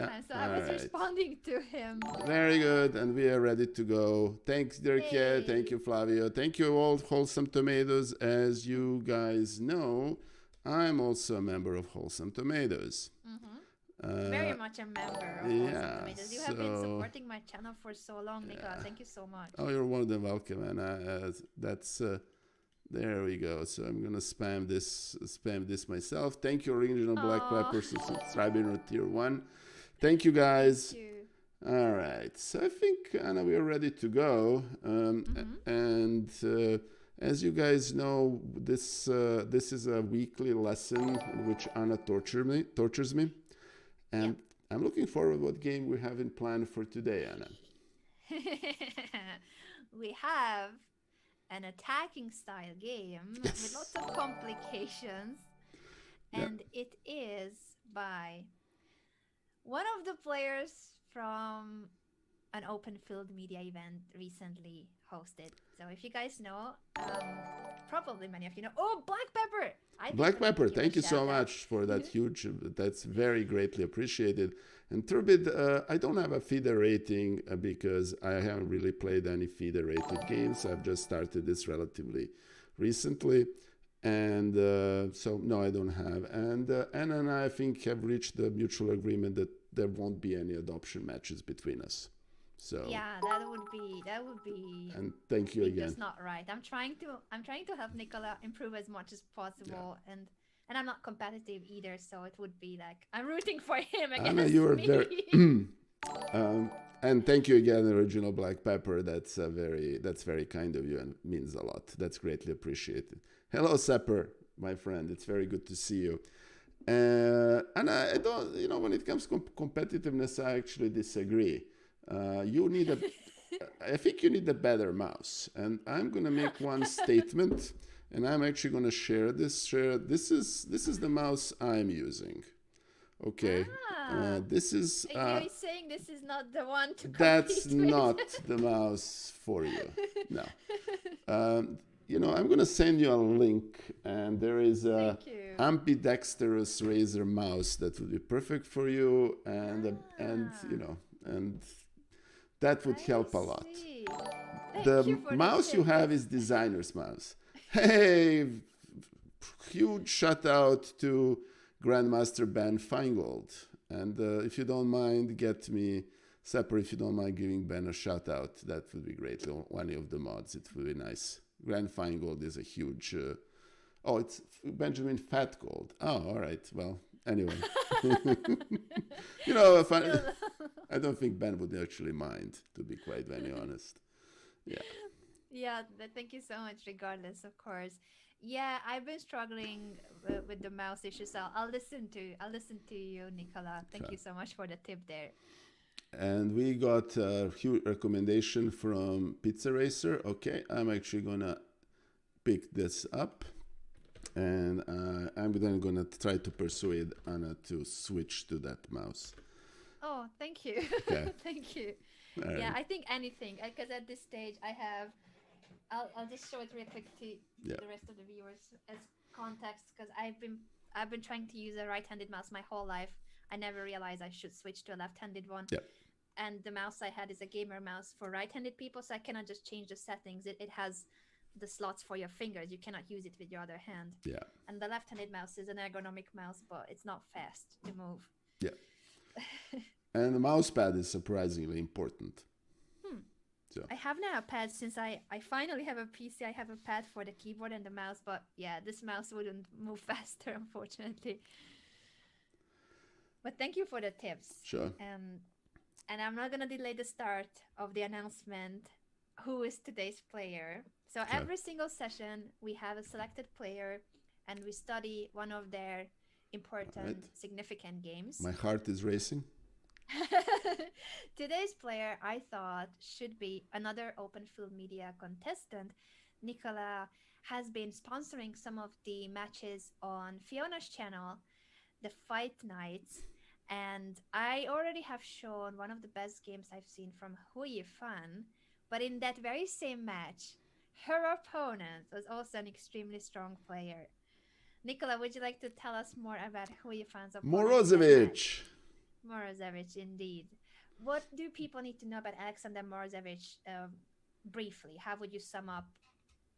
sometimes, so I All was right. responding to him. Very good, and we are ready to go. Thanks, Dirkie. Thank Hey. you, Flavio. Thank you, all Wholesome Tomatoes. As you guys know, I'm also a member of Wholesome Tomatoes. Mm-hmm. Very Uh, much a member of Wholesome yeah, Tomatoes. You have been so supporting my channel for so long, Nikola. yeah. Thank you so much. Oh, you're more than welcome, and that's there we go. So I'm gonna spam this myself. Thank you, Original Black Oh, Pepper, for subscribing to Tier One. Thank you, thank guys. you. All right, so I think Anna, we are ready to go. Mm-hmm. And as you guys know, this is a weekly lesson in which Anna tortures me, Yep. and I'm looking forward to what game we have in plan for today, Anna. We have an attacking style game with lots Yes. of complications, Yeah. and it is by one of the players from an open field media event recently hosted. So if you guys know, probably many of you know. Oh, Black Pepper! I think Black we need to Pepper, give a thank you so shout out. much for that huge. That's very greatly appreciated. And Turbid, I don't have a feeder rating because I haven't really played any feeder rated games. I've just started this relatively recently. And so, no, I don't have. And Anna and I think, have reached the mutual agreement that there won't be any adoption matches between us. So, Yeah, that would be and thank you think that's again. not right. I'm trying to help Nicola improve as much as Yeah. possible, and I'm not competitive either, so it would be like I'm rooting for him Anna, against you are very. me. And thank you again, Original Black Pepper. That's very kind of you and means a lot. That's greatly appreciated. Hello, Sepper, my friend. It's very good to see you. And I don't, when it comes to competitiveness, I actually disagree. You need a, I think you need a better mouse. And I'm gonna make one statement, and I'm actually gonna share this. This is the mouse I'm using. Okay, Ah, this is you're saying this is not the one to that's compete with. not the mouse for you. No. Um, I'm going to send you a link, and there is a Thank you. ambidextrous Razer mouse that would be perfect for you, Ah, and that would I help a lot. see. Thank you The for the mouse you tip. have is designer's mouse. Hey, huge shout out to Grandmaster Ben Feingold. And if you don't mind, get me Sepper. If you don't mind giving Ben a shout out, that would be great. One of the mods, it would be nice. Grand Feingold is a huge. Oh, it's Benjamin Fatgold. Oh, all right. Well, anyway, if Still, I don't think Ben would actually mind, to be quite very honest. Yeah. yeah, thank you so much, regardless, of course. Yeah, I've been struggling with the mouse issue, so I'll listen to you, Nicola. Thank Okay. you so much for the tip there. And we got a huge recommendation from Pizza Racer. Okay, I'm actually gonna pick this up, and I'm then gonna try to persuade Anna to switch to that mouse. Oh, thank you. Okay, Thank you. all Yeah, right, I think anything, because at this stage I have. I'll just show it real quick to yeah, the rest of the viewers as context, because I've been trying to use a right-handed mouse my whole life. I never realized I should switch to a left-handed one. yeah, And the mouse I had is a gamer mouse for right-handed people, so I cannot just change the settings. It has the slots for your fingers. You cannot use it with your other hand. yeah, And the left-handed mouse is an ergonomic mouse, but it's not fast to move. yeah. And the mouse pad is surprisingly important. Hmm. So I have now a pad since I finally have a PC. I have a pad for the keyboard and the mouse, but yeah, this mouse wouldn't move faster, unfortunately. But thank you for the tips. sure, And I'm not gonna delay the start of the announcement. Who is today's player? So okay, every single session we have a selected player, and we study one of their all right. important, significant games. My heart is racing. Today's player, I thought, should be another Open Field Media contestant. Nikola has been sponsoring some of the matches on Fiona's channel, the Fight Nights, and I already have shown one of the best games I've seen from Hui Fan. But in that very same match, her opponent was also an extremely strong player. Nikola, would you like to tell us more about Hui Fan's opponent in that match? Morozovic. Morozevich, indeed. What do people need to know about Alexander Morozevich briefly? How would you sum up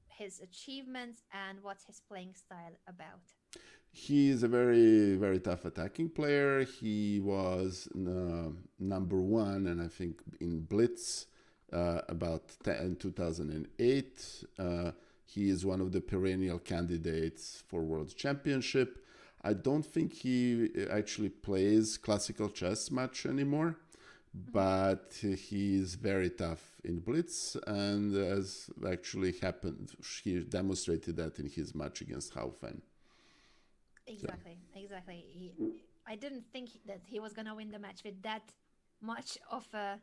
his achievements and what's his playing style about? He is a very, very tough attacking player. He was number one, and I think in Blitz about 2008. He is one of the perennial candidates for World Championship. I don't think he actually plays classical chess much anymore, Mhm. but he is very tough in Blitz, and as actually happened, he demonstrated that in his match against Haufen. So, Exactly, exactly. I didn't think that he was gonna win the match with that much of a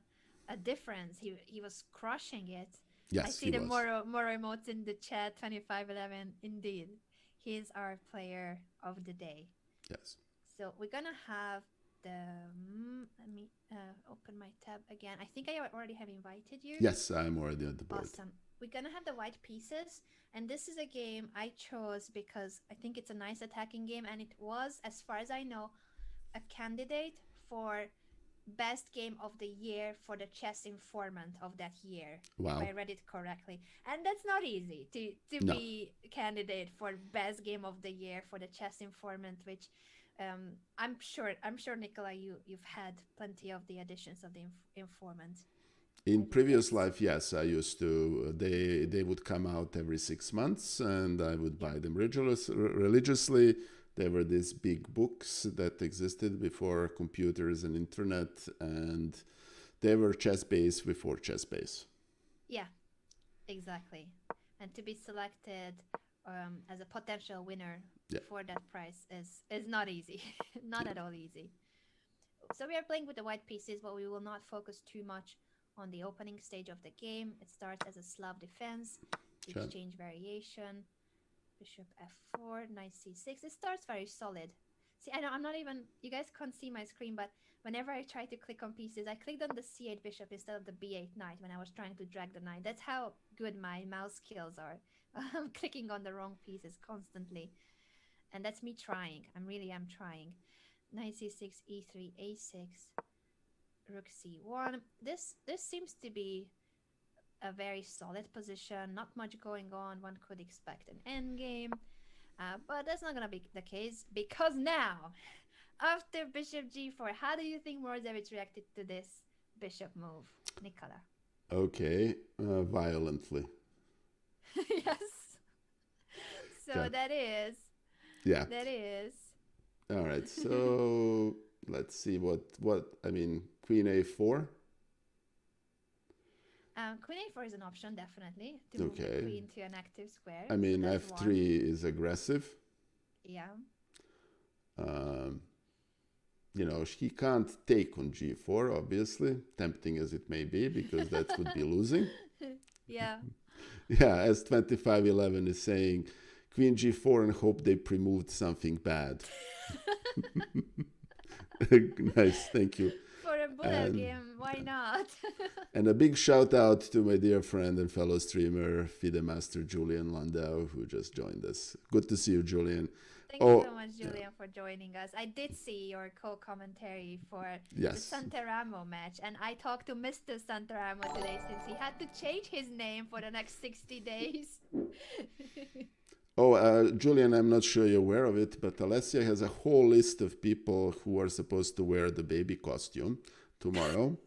difference. He was crushing it. I yes, see he the was. more emotes in the chat. 2511. Indeed, he's our player of the day. Yes. So we're gonna have the. Let me open my tab again. I think I already have invited you. Yes, I'm already on the board. Awesome. We're gonna have the white pieces, and this is a game I chose because I think it's a nice attacking game, and it was, as far as I know, a candidate for best game of the year for the chess informant of that year, if Wow. I read it correctly. And that's not easy to No. be candidate for best game of the year for the chess informant, which I'm sure Nicola, you've had plenty of the editions of the informant, I In would previous guess. life, yes, I used to. They would come out every 6 months, and I would Yeah. buy them religiously. There were these big books that existed before computers and internet, and they were chess base before chess base. Yeah, exactly. And to be selected as a potential winner Yeah. for that prize is not easy, not at all easy. So we are playing with the white pieces, but we will not focus too much on the opening stage of the game. It starts as a Slav defense, the Okay. exchange variation, bishop f4, knight c6. It starts very solid. See, I know I'm not even, you guys can't see my screen, but whenever I try to click on pieces, I clicked on the c8 bishop instead of the b8 knight when I was trying to drag the knight. That's how good my mouse skills are. I'm clicking on the wrong pieces constantly. And that's me trying. I'm trying. Knight c6, e3, a6, rook c1. This seems to be a very solid position. Not much going on. One could expect an endgame. But that's not going to be the case because now, after bishop g4, how do you think Morozevich reacted to this bishop move, Nikola? Okay. Violently. Yes. So Okay. Yeah. that is. All right. So let's see what I mean. Queen a4. Queen a4 is an option, definitely, to move the Okay. queen to an active square. I So mean that's one. f3 is aggressive. Yeah. Um, he can't take on g4, obviously, tempting as it may be, because that would be losing. Yeah. Yeah, as 2511 is saying, queen g4 and hope they pre-moved something bad. Nice, thank you. For a bullet And game, why not? and a big shout out to my dear friend and fellow streamer, FIDE Master Julian Landau, who just joined us. Good to see you, Julian. Thank you Oh, so much, yeah, Julian, for joining us. I did see your co-commentary for the yes. Santaramo match, and I talked to Mr. Santaramo today since he had to change his name for the next 60 days. Oh, Julian, I'm not sure you're aware of it, but Alessia has a whole list of people who are supposed to wear the baby costume tomorrow.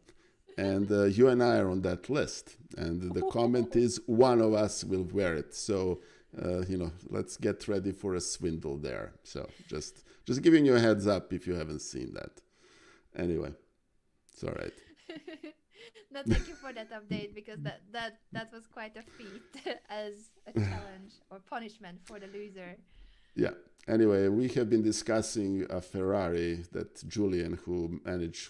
And you and I are on that list. And the comment is one of us will wear it. So, let's get ready for a swindle there. So just giving you a heads up if you haven't seen that. Anyway, it's all right. No, thank you for that update because that was quite a feat as a challenge or punishment for the loser. Yeah. Anyway, we have been discussing a Ferrari that Julian, who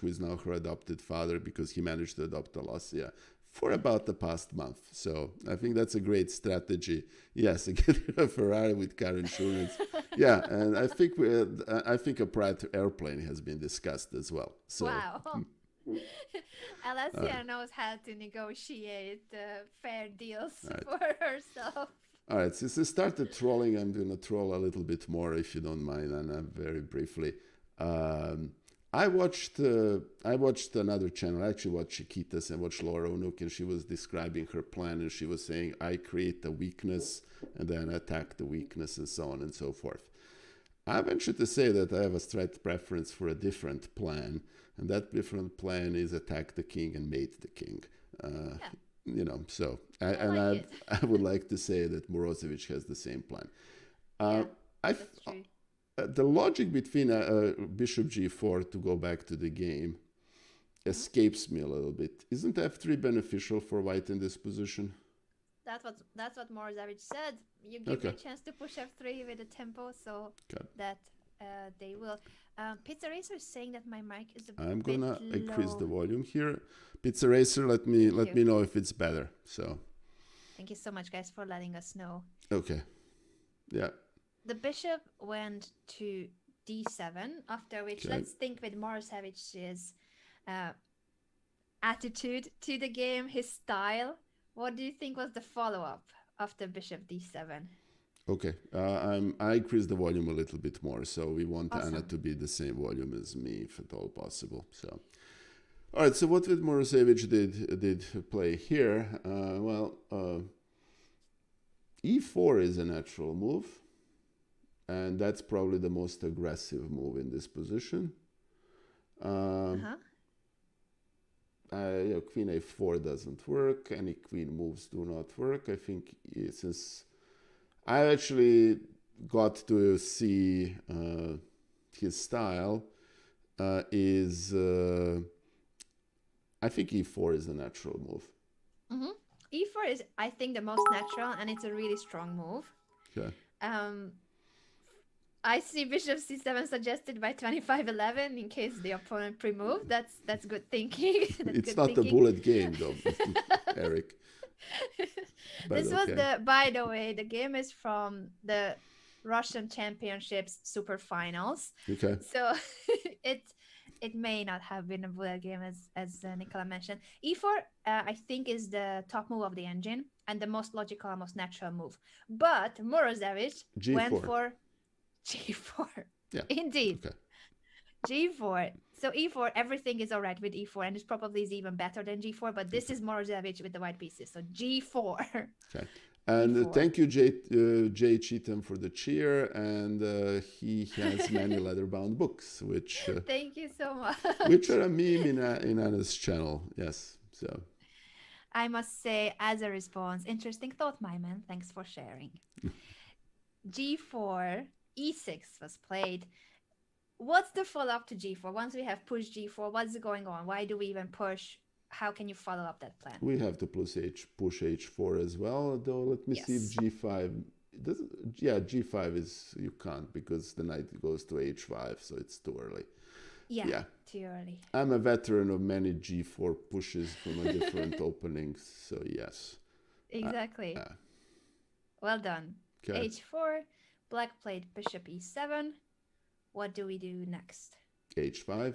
is now her adopted father because he managed to adopt Alessia for about the past month. So I think that's a great strategy. Yes, get a Ferrari with car insurance. Yeah, and I think a private airplane has been discussed as well. So Wow. all right, Alessia knows how to negotiate fair deals all right. for herself. All right, since I started trolling, I'm going to troll a little bit more, if you don't mind, Anna, very briefly. Um, I watched another channel. I actually watched Chiquitas and watched Laura Onuk, and she was describing her plan, and she was saying, I create a weakness and then attack the weakness and so on and so forth. I venture to say that I have a slight preference for a different plan, and that different plan is attack the king and mate the king. Uh, Yeah, so I like it. I would like to say that Morozevich has the same plan. Uh, Yeah, I that's true. the logic between bishop g4 to go back to the game Mhm. escapes me a little bit. Isn't f3 beneficial for white in this position? That's what Morozevich said. You give me Okay, a chance to push f3 with the tempo, so good. that they will. Pizza Racer is saying that my mic is a I'm bit gonna increase low. the volume here. Pizza Racer, Thank let you. me know if it's better. So Thank you so much, guys, for letting us know. okay, yeah, The bishop went to d7, after which okay. let's think with Morosevich's uh, attitude to the game, his style. What do you think was the follow up after bishop d7? Okay, I increased the volume a little bit more, so we want Anna Awesome. to be the same volume as me, if at all possible. So, all right. So what did Morozevich did play here? E4 is a natural move, and that's probably the most aggressive move in this position. Uh Um, huh. Queen a4 doesn't work. Any queen moves do not work. I think since I actually got to see his style is I think e4 is a natural move. Mm-hmm. e4 is, I think, the most natural, and it's a really strong move. Okay. Um, I see bishop c7 suggested by 2511 in case the opponent pre-moved. That's good thinking. That's It's good not a thinking. bullet game though, Eric. But This was okay. the, by the way, the game is from the Russian Championships Super Finals. Okay. So it it may not have been a bullet game as Nikola mentioned. E4, I think, is the top move of the engine and the most logical, most natural move. But Morozevich went G4. for G4. Yeah. Indeed, Okay. G4. So E4, everything is all right with E4, and it's probably is even better than G4. But this Okay. is Morozevich with the white pieces. So G4. Okay. And E4. thank you, Jay Cheatham, for the cheer. And he has many leather-bound books, Thank you so which much. are a meme in Anna's channel. Yes. So I must say, as a response, interesting thought, my man. Thanks for sharing. G4, E6 was played. What's the follow up to G4? Once we have pushed G4, what's going on? Why do we even push? How can you follow up that plan? we have to push h4 as well. Though let me see if Yes. g5 doesn't. Yeah, g5 is you can't because the knight goes to h5, so it's too early. Yeah, Yeah, too early. I'm a veteran of many g4 pushes from a different openings, so yes. Uh, Exactly. uh, Well done. okay, H4, black played bishop E7. What do we do next? h5.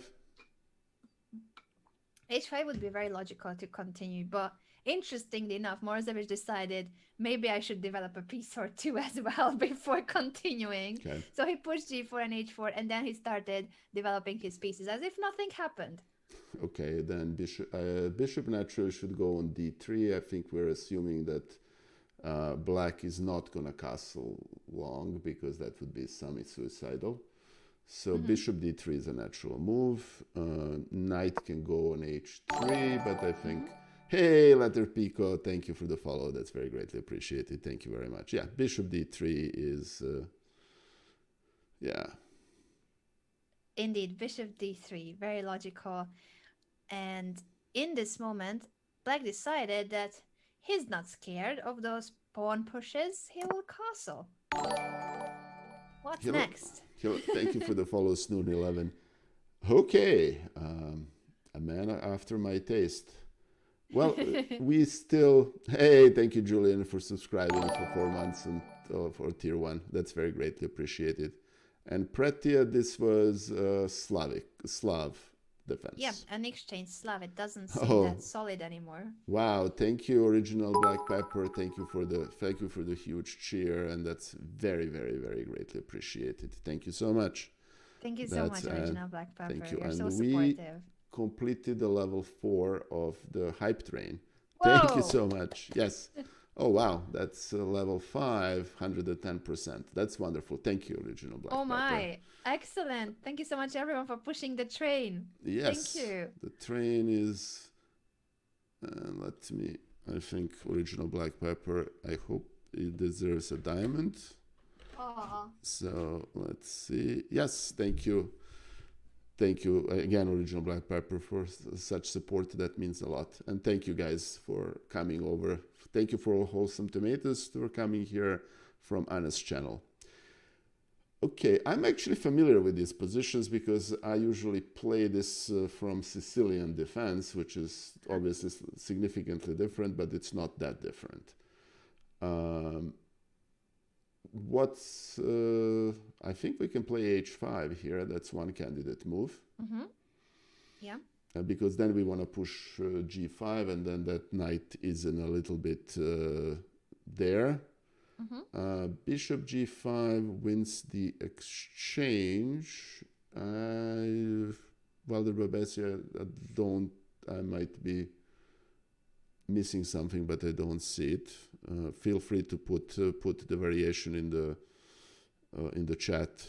H5 would be very logical to continue, but interestingly enough, Morozevich decided maybe I should develop a piece or two as well before continuing. Okay, So he pushed G4 and H4, and then he started developing his pieces as if nothing happened. okay. Then bishop naturally should go on d3. I think we're assuming that black is not gonna castle long because that would be semi-suicidal. So Mm-hmm. bishop d3 is a natural move. Knight can go on h3, but I Mm-hmm. think, hey, Letter Pico, thank you for the follow. That's very greatly appreciated. Thank you very much. Yeah, bishop d3 is, yeah. Indeed, bishop D3, very logical. And in this moment, black decided that he's not scared of those pawn pushes. He will castle. What's Hello, next? hello. Thank you for the follow, Snoon11. Okay, a man after my taste. Well, we still. Hey, thank you, Julian, for subscribing for 4 months and for tier one. That's very greatly appreciated. And Pretia, this was Slav Yeah, defense. an exchange Slav. It doesn't seem Oh, that solid anymore. wow! Thank you, original Black Pepper. Thank you for the huge cheer, and that's very, very, very greatly appreciated. Thank you so much. Thank you so That's much, Original Black thank Pepper. you. You're so And we supportive. completed the level 4 of the hype train. Thank you Whoa! so much. Yes. Oh wow, that's level 5, 110%. That's wonderful. Thank you, Original Black Oh Pepper. my. Excellent. Thank you so much, everyone, for pushing the train. Thank Yes, you. the train is. Let me. I think Original Black Pepper. I hope it deserves a diamond. Aw. So let's see. Yes, thank you. Thank you again, Original Black Pepper, for such support. That means a lot. And thank you guys for coming over. Thank you for all Wholesome Tomatoes for coming here from Anna's channel. Okay, I'm actually familiar with these positions because I usually play this from Sicilian defense, which is obviously significantly different, but it's not that different. Um, I think we can play h5 here. That's one candidate move. Mm-hmm. Yeah. Because then we want to push g5, and then that knight is in a little bit there. Bishop g5 wins the exchange. Well, the Babessia, I might be missing something, but I don't see it. Feel free to put the variation in the chat.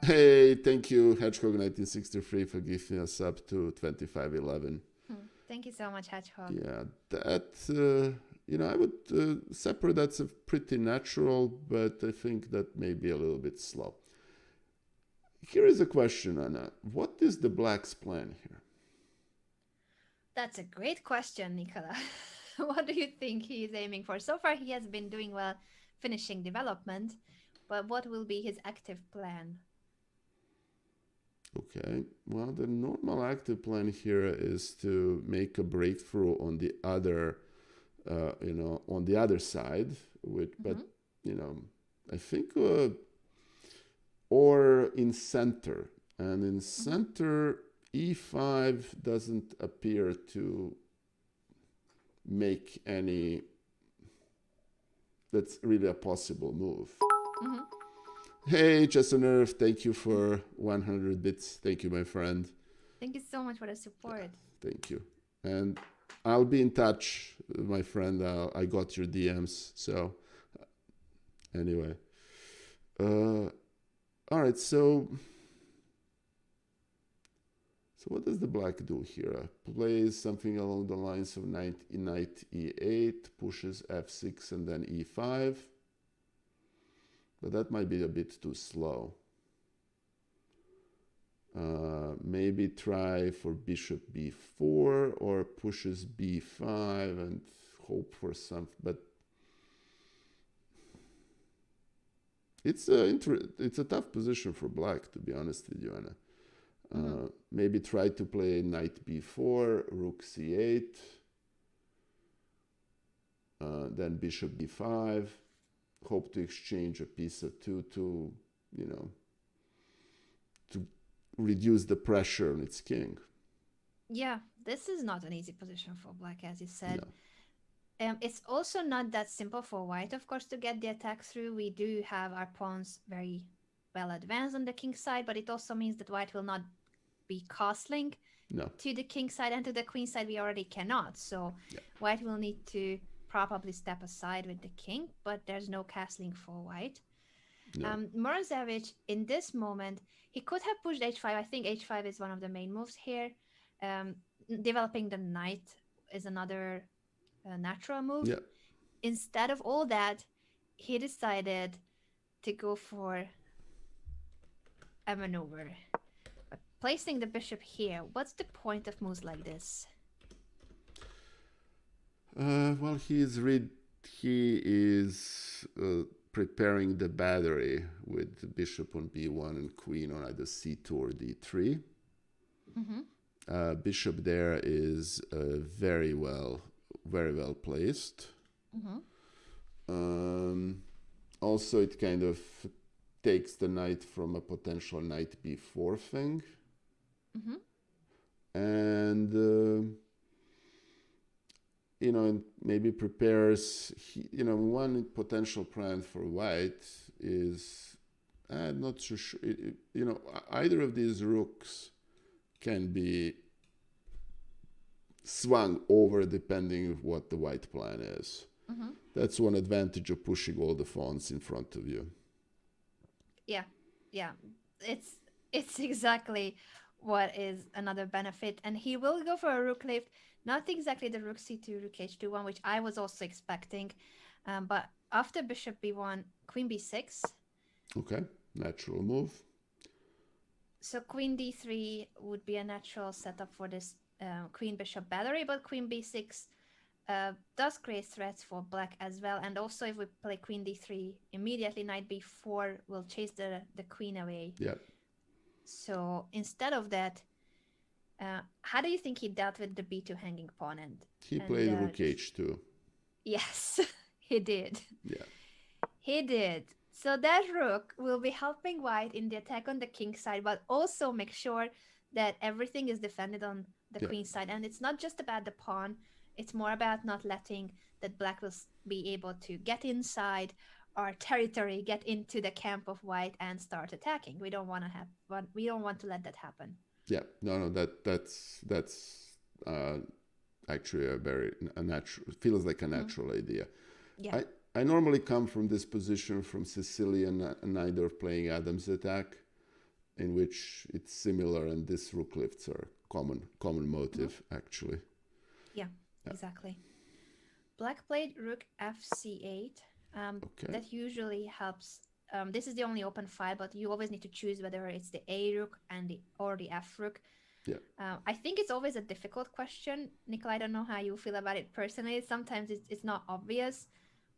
Hey, thank you, Hedgehog1963, for giving us up to 2511. Thank you so much, Hedgehog. Yeah, that, I would separate. That's a pretty natural, but I think that may be a little bit slow. Here is a question, Anna. What is the black's plan here? That's a great question, Nikola. What do you think he is aiming for? So far, he has been doing well finishing development, but what will be his active plan? Okay, well, the normal active plan here is to make a breakthrough on the other, on the other side. But I think, or in center, and in center, e5 doesn't appear to make any. That's really a possible move. Hey, Just on Earth, thank you for 100 bits. Thank you, my friend. Thank you so much for the support. Thank you. And I'll be in touch, my friend. I got your DMs. So, anyway. All right, so what does the black do here? Plays something along the lines of knight e8, pushes f6 and then e5. But that might be a bit too slow. Maybe try for bishop b4 or pushes b5 and hope for some. But it's a tough position for black, to be honest with you, Anna. Maybe try to play knight b4, rook c8, then bishop b5. Hope to exchange a piece or two to reduce the pressure on its king. Yeah, this is not an easy position for black, as you said. No. It's also not that simple for white, of course, to get the attack through. We do have our pawns very well advanced on the king side, but it also means that white will not be castling to the king side, and to the queen side we already cannot. So white will need to probably step aside with the king, but there's no castling for white. Morozevich, in this moment, he could have pushed h5. I think h5 is one of the main moves here. Developing the knight is another natural move. Instead of all that, he decided to go for a maneuver. But placing the bishop here, what's the point of moves like this? Well, he is preparing the battery with the bishop on b1 and queen on either c2 or d3. Bishop there is very well placed. Also, it kind of takes the knight from a potential knight b4 thing. And and maybe prepares, one potential plan for white is, I'm not so sure, either of these rooks can be swung over depending on what the white plan is. Mm-hmm. That's one advantage of pushing all the pawns in front of you. Yeah, yeah. It's it's exactly what is another benefit. And he will go for a rook lift, not exactly the rook c2, rook h2 one, which I was also expecting. But after bishop b1, queen b6. Okay, natural move. So queen d3 would be a natural setup for this queen bishop battery, but queen b6 does create threats for black as well. And also, if we play queen d3 immediately, knight b4 will chase the queen away. Yeah. So instead of that, how do you think he dealt with the b2 hanging pawn? He And played rook h2. yes, he did. Yeah. He did. So that rook will be helping white in the attack on the king side, but also make sure that everything is defended on the Yeah. queen side. And it's not just about the pawn, it's more about not letting that black will be able to get inside our territory, get into the camp of white and start attacking. We don't want to we don't want to let that happen. Yeah. No, that's uh, actually a natural, feels like a Mm-hmm. natural idea. Yeah. I normally come from this position from Sicilian, neither playing Adam's attack, in which it's similar, and this rook lifts are common Mm-hmm. motive actually. Yeah, Yeah. exactly. Black played rook fc8. Okay. That usually helps. This is the only open file, but you always need to choose whether it's the a rook and or the f rook. Yeah. I think it's always a difficult question, Nicola. I don't know how you feel about it personally. Sometimes it's not obvious,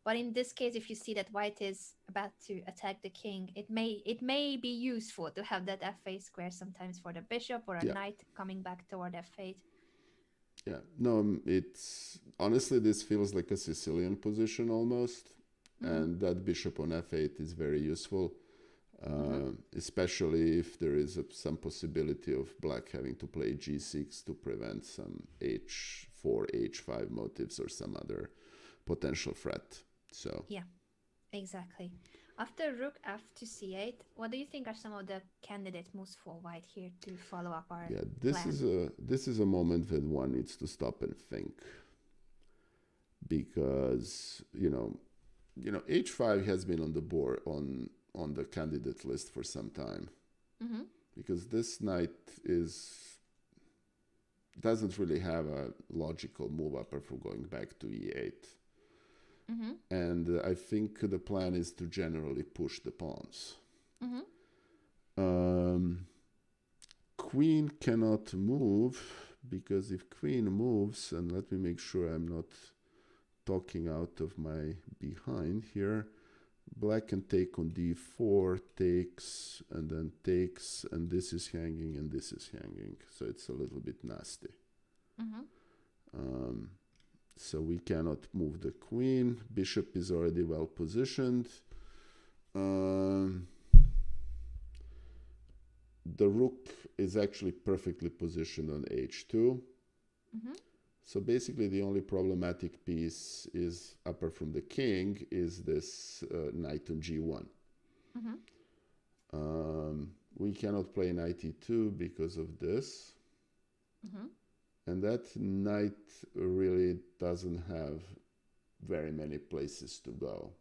but in this case, if you see that white is about to attack the king, it may be useful to have that f8 square sometimes for the bishop or a Yeah. knight coming back toward f8. Yeah. No, it's honestly, this feels like a Sicilian position almost, Mm-hmm. and that bishop on f8 is very useful, Mm-hmm. especially if there is some possibility of black having to play g6 to prevent some h4, h5 motives or some other potential threat. So Yeah. Exactly. After rook f to c8, what do you think are some of the candidate moves for white here to follow up our yeah, plan? this is a moment when one needs to stop and think, because h5 has been on the board on the candidate list for some time, Mm-hmm. because this knight is doesn't really have a logical move apart from going back to e8. Mm-hmm. And I think the plan is to generally push the pawns. Mm-hmm. Um, Queen cannot move, because if queen moves, and let me make sure I'm not talking out of my behind here, black can take on d4, takes, and then takes, and this is hanging, and this is hanging. So it's a little bit nasty. Mm-hmm. Um, so we cannot move the queen. Bishop is already well positioned. Um, the rook is actually perfectly positioned on h2. Mm-hmm. So basically, the only problematic piece is, apart from the king, is this knight on g1. Mm-hmm. We cannot play knight e2 because of this. Mm-hmm. And that knight really doesn't have very many places to go.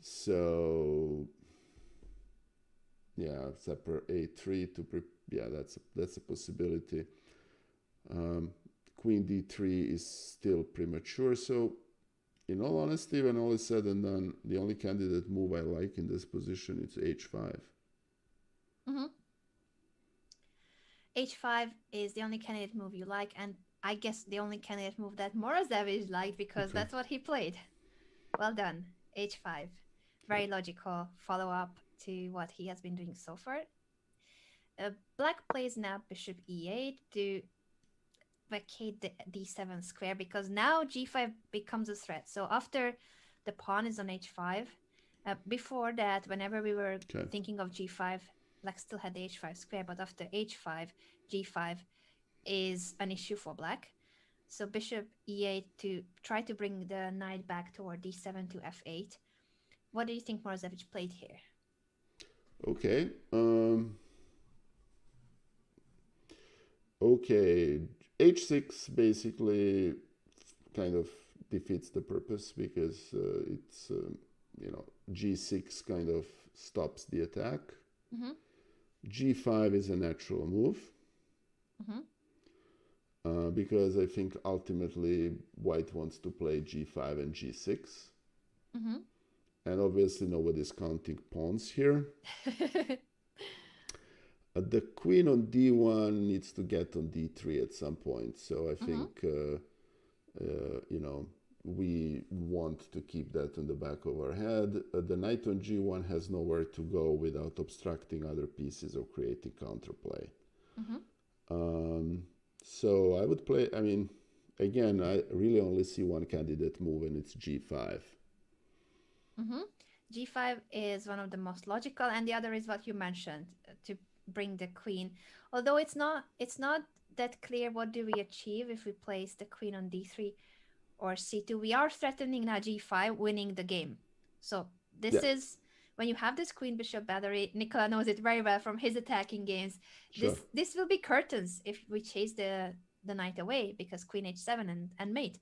So, yeah, separate a3 to yeah, that's a possibility. Queen d3 is still premature. So, in all honesty, when all is said and done, the only candidate move I like in this position is h5. Mm-hmm. h5 is the only candidate move you like, and I guess the only candidate move that Morozevich liked because Okay. that's what he played. Well done, h5. Yeah. Very logical follow up to what he has been doing so far. Black plays now bishop e8 to vacate the d7 square because now g5 becomes a threat. So after the pawn is on h5, before that, whenever we were Okay. thinking of g5, black still had the h5 square, but after h5, g5 is an issue for black. So bishop e8 to try to bring the knight back toward d7 to f8. What do you think Morozevich played here? Okay. Okay. H6 basically kind of defeats the purpose because it's G6 kind of stops the attack. Mm-hmm. G5 is a natural move. Mm-hmm. Because I think ultimately white wants to play G5 and G6. Mm-hmm. And obviously nobody's counting pawns here. The queen on D1 needs to get on D3 at some point. So I Mm-hmm. think, we want to keep that in the back of our head. The knight on G1 has nowhere to go without obstructing other pieces or creating counterplay. Mm-hmm. Um, so I would play, I mean, again, I really only see one candidate move, and it's G5. Mm-hmm. G5 is one of the most logical, and the other is what you mentioned to bring the queen. Although it's not that clear what do we achieve if we place the queen on D3 or C2. We are threatening now G5, winning the game. So Yeah, this is when you have this queen bishop battery. Nikola knows it very well from his attacking games. sure. This will be curtains if we chase the knight away because queen h7 and mate.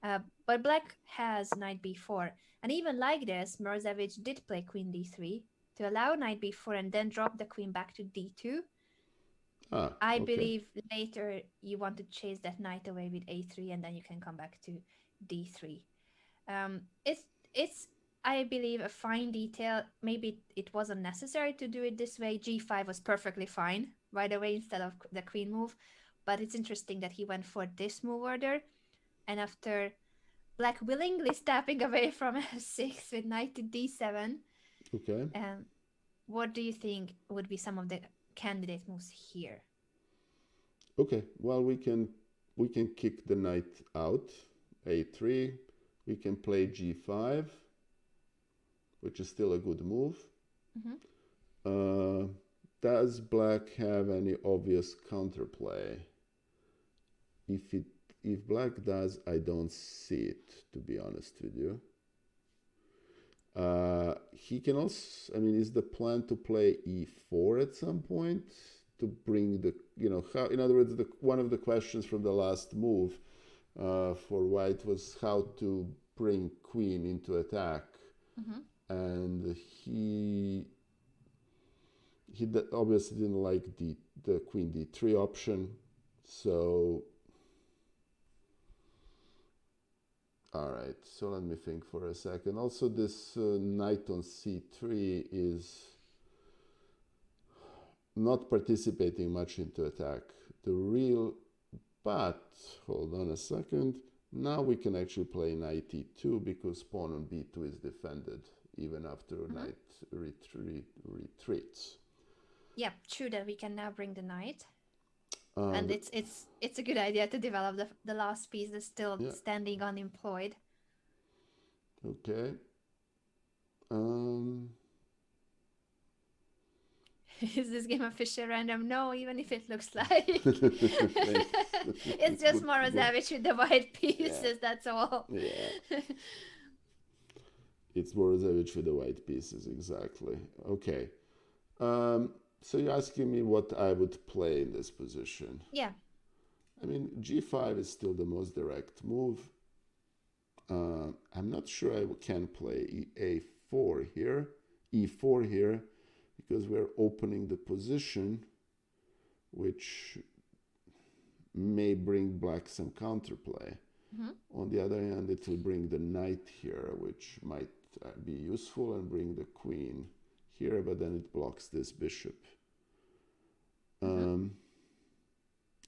But black has knight b4. And even like this, Morozevich did play queen d3 to allow knight b4 and then drop the queen back to d2. Ah, I okay. believe later you want to chase that knight away with a3 and then you can come back to d3. It's I believe a fine detail. Maybe it wasn't necessary to do it this way. G5 was perfectly fine, by the way, instead of the queen move. But it's interesting that he went for this move order. And after black willingly stepping away from f6 with knight to d7. Okay. Um, what do you think would be some of the candidate moves here? Okay. Well, we can kick the knight out, A3. We can play G5, which is still a good move. Mm-hmm. Uh, does black have any obvious counterplay? If it if black does, I don't see it, to be honest with you. He can also, I mean, is the plan to play e4 at some point to bring the, how, in other words, one of the questions from the last move for white was how to bring queen into attack. Mm-hmm. And he obviously didn't like the queen d3 option. So, all right, so let me think for a second. Also, this knight on c3 is not participating much into attack. The real, but hold on a second. Now we can actually play knight e2 because pawn on b2 is defended even after Mm-hmm. knight retreats. Yeah, true that we can now bring the knight. Uh, And the, it's a good idea to develop the last piece that's still yeah, standing unemployed. okay. Um, Is this game official random? No, even if it looks like. Thanks. It's just good, good. Morozevich with the white Yeah, pieces, that's all. yeah. It's Borozevich with the white pieces, exactly. Okay. Um, so you're asking me what I would play in this position. Yeah. I mean, g5 is still the most direct move. I'm not sure I can play a4 here, e4 here, because we're opening the position, which may bring black some counterplay. Mm-hmm. On the other hand, it will bring the knight here, which might be useful, and bring the queen here, but then it blocks this bishop. Mm-hmm. Um,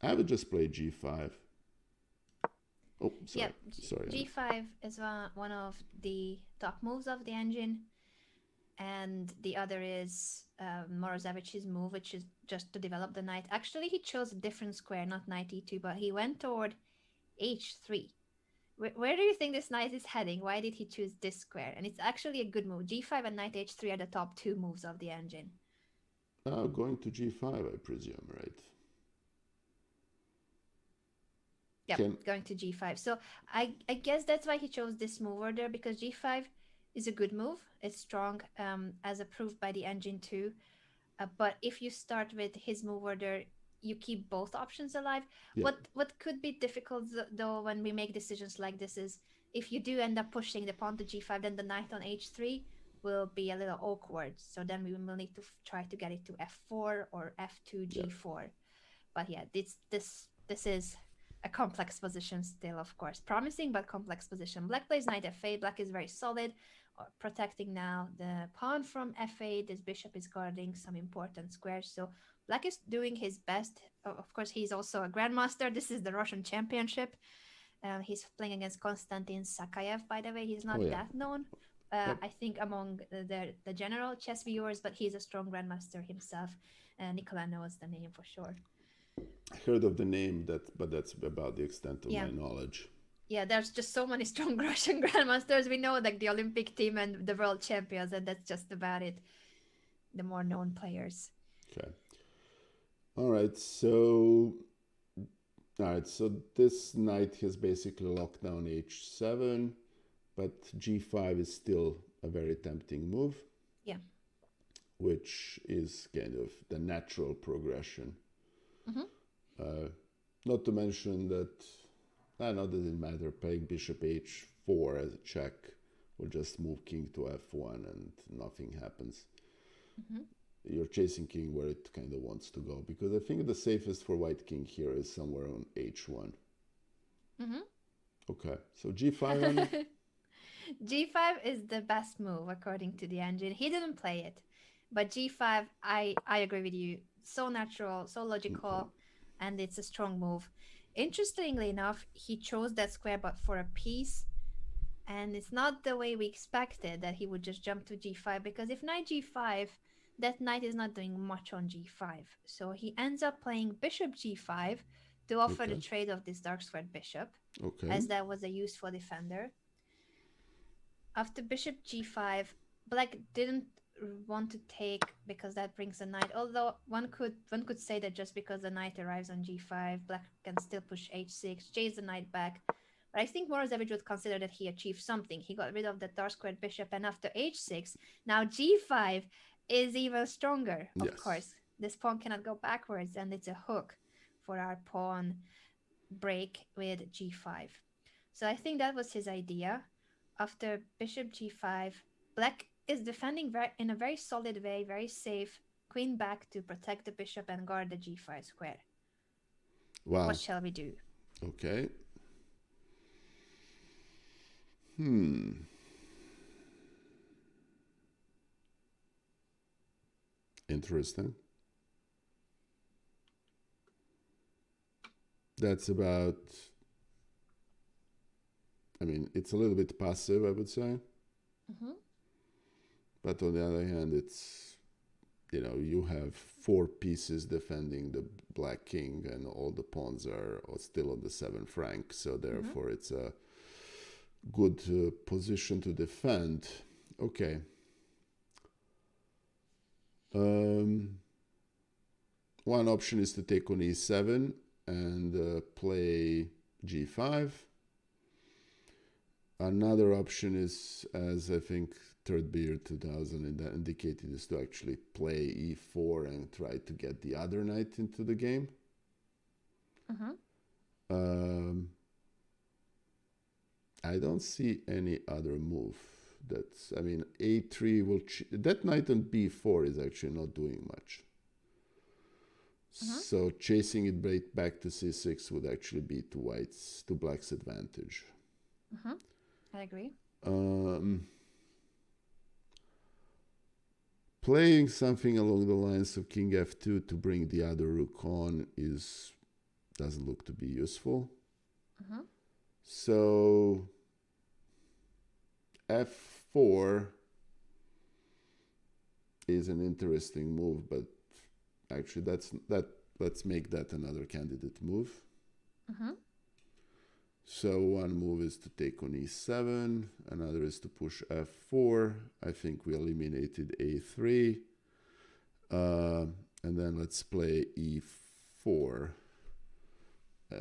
I would just play g5. Oh, Yeah, sorry. Sorry, Anna. G5 is one of the top moves of the engine, and the other is Morozevich's move, which is just to develop the knight. Actually, he chose a different square, not knight e2, but he went toward h3. Where do you think this knight is heading? Why did he choose this square? And it's actually a good move. G5 and knight h3 are the top two moves of the engine. Going to g5, I presume, right? Yep, Can going to g5. So I guess that's why he chose this move order, because g5 is a good move. It's strong, as approved by the engine too. But if you start with his move order, you keep both options alive. yeah, What could be difficult though when we make decisions like this is, if you do end up pushing the pawn to g5, then the knight on h3 will be a little awkward. So then we will need to try to get it to f4 or f2 yeah. g4. But yeah, this is a complex position still, of course. Promising but complex position. Black plays knight f8. Black is very solid, protecting now the pawn from f8. This bishop is guarding some important squares. So Black is doing his best. Of course, he's also a grandmaster. This is the Russian championship. He's playing against Konstantin Sakayev, by the way. He's Oh not yeah. that known, Yep. I think, among the general chess viewers, but he's a strong grandmaster himself. Nikola knows the name for sure. I heard of the name that, but that's about the extent of Yeah. my knowledge. Yeah, there's just so many strong Russian grandmasters. We know, like the Olympic team and the world champions, and that's just about it. The more known players. Okay. All right. So this knight has basically locked down h7, but g5 is still a very tempting move. Yeah. Which is kind of the natural progression. Mm-hmm. Not to mention that, not that it matter, playing bishop h4 as a check will just move king to f1 and nothing happens. Mm-hmm. You're chasing king where it kind of wants to go, because I think the safest for white king here is somewhere on h1. Mm-hmm. Okay, so g5, Anna? G5 is the best move according to the engine. He didn't play it, but G5, I agree with you. So natural, so Okay, logical, and it's a strong move. Interestingly enough, he chose that square but for a piece, and it's not the way we expected that he would just jump to G5, because if knight G5, that knight is not doing much on G5. So he ends up playing bishop G5 to offer the okay, trade of this dark squared bishop, okay, as that was a useful defender. After bishop g5, black didn't want to take, because that brings a knight. Although one could say that just because the knight arrives on g5, black can still push h6, chase the knight back. But I think Morozevich would consider that he achieved something. He got rid of the dark squared bishop, and after h6, now g5 is even stronger. Of yes. course, this pawn cannot go backwards, and it's a hook for our pawn break with g5. So I think that was his idea. After bishop g5, black is defending in a very solid way, very safe. Queen back to protect the bishop and guard the g5 square. What Wow, shall we do? okay. Hmm. Interesting. That's about, I mean, it's a little bit passive, I would say. Mm-hmm. But on the other hand, it's, you have four pieces defending the black king, and all the pawns are still on the seventh rank. So Mm-hmm. therefore, it's a good position to defend. Okay. Um, one option is to take on e7 and play g5. Another option is, as I think Third Beer 2000 indicated, is to actually play e4 and try to get the other knight into the game. Mm-hmm. I don't see any other move. I mean, a3 will, that knight on b4 is actually not doing much. Mm-hmm. So chasing it back to c6 would actually be to black's advantage. Mm-hmm. I agree. Playing something along the lines of king f2 to bring the other rook on doesn't look to be useful. Mm-hmm. So f4 is an interesting move, but actually let's make that another candidate move. Mm-hmm. So one move is to take on e7, another is to push f4. I think we eliminated a3. And then let's play e4.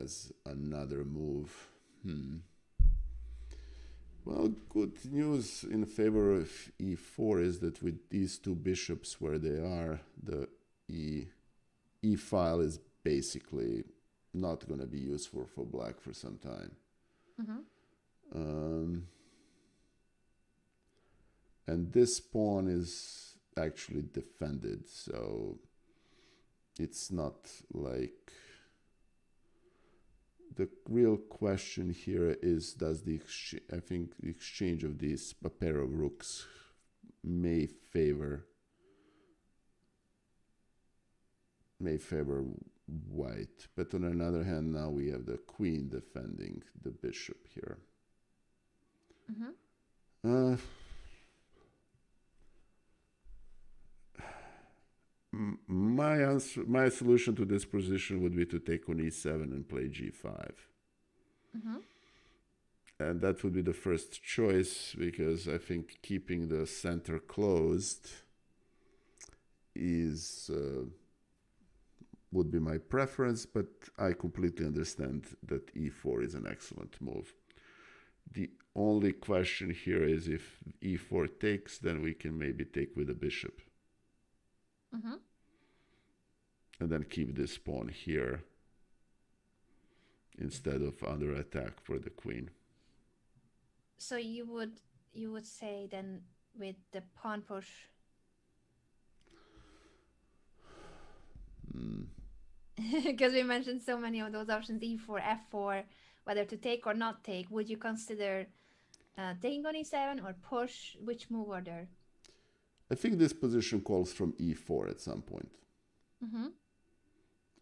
as another move. Well, good news in favor of e4 is that with these two bishops where they are, the e file is basically not going to be useful for black for some time. Um, and this pawn is actually defended, so it's not like the real question here is, does the I think the exchange of these a pair of rooks may favor white, but on another hand, now we have the queen defending the bishop here. My solution to this position would be to take on e7 and play g5. And that would be the first choice, because I think keeping the center closed is would be my preference, but I completely understand that e4 is an excellent move. The only question here is if e4 takes, then we can maybe take with a bishop. And then keep this pawn here instead of under attack for the queen. So you would say then with the pawn push. Because we mentioned so many of those options, e4, f4, whether to take or not take. Would you consider taking on e7 or push? Which move are there? I think this position calls from e4 at some point.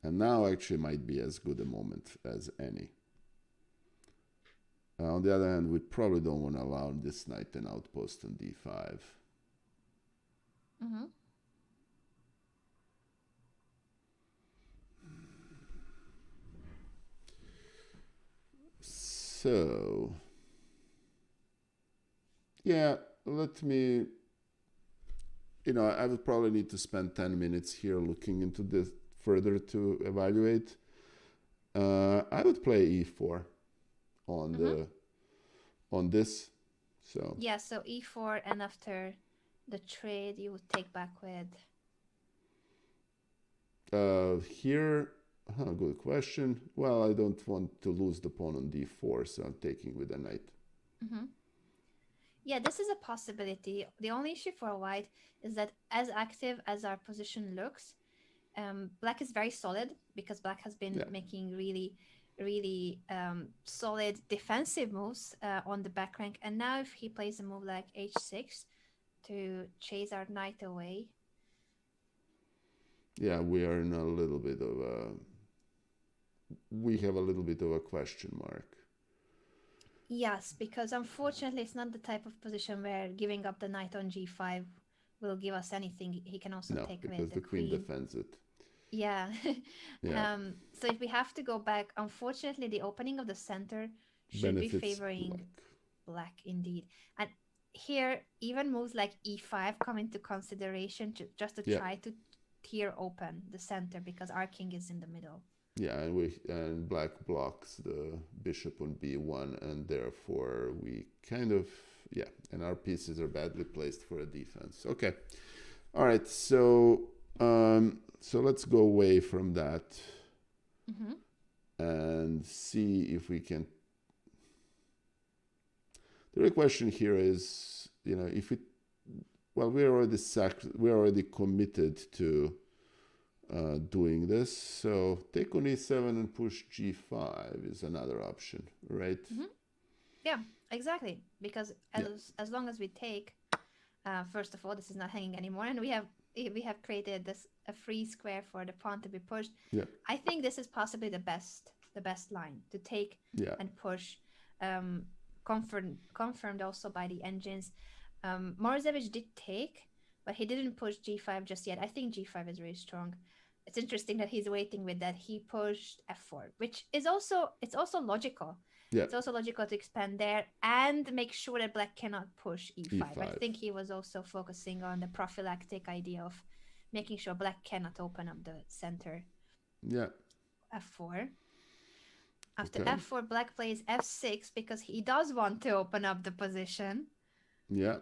And now actually might be as good a moment as any. On the other hand, we probably don't want to allow this knight an outpost on d5. So, yeah, let me, I would probably need to spend 10 minutes here looking into this further to evaluate. I would play e4 on on this. So yeah, so e4, and after the trade you would take back with here. Good question. Well, I don't want to lose the pawn on d4, so I'm taking with a knight. Yeah, this is a possibility. The only issue for white is that as active as our position looks, black is very solid, because black has been making really solid defensive moves on the back rank. And now if he plays a move like h6 to chase our knight away. Yeah, we are in a little bit of a... We have a little bit of a question mark. Yes, because unfortunately it's not the type of position where giving up the knight on g5 will give us anything. He can also take with because the queen defends it. Yeah. Yeah. So if we have to go back, unfortunately the opening of the center should be favoring black indeed. And here even moves like e5 come into consideration just to try to tear open the center, because our king is in the middle. Yeah, and black blocks the bishop on b1, and therefore we kind of, and our pieces are badly placed for a defense. Okay. All right, so let's go away from that and see if we can... The real question here is, if it... Well, we're already committed to doing this. So take on e7 and push g5 is another option, right? Yeah, exactly. Because as long as we take, first of all, this is not hanging anymore, and we have created a free square for the pawn to be pushed. Yeah. I think this is possibly the best line to take and push. Confirmed also by the engines. Morozevich did take, but he didn't push g5 just yet. I think g5 is really strong. It's interesting that he's waiting with that. He pushed f4, which is also logical. Yeah. It's also logical to expand there and make sure that black cannot push e5. I think he was also focusing on the prophylactic idea of making sure black cannot open up the center. Yeah. f4. After Okay. f4, black plays f6 because he does want to open up the position. Yeah.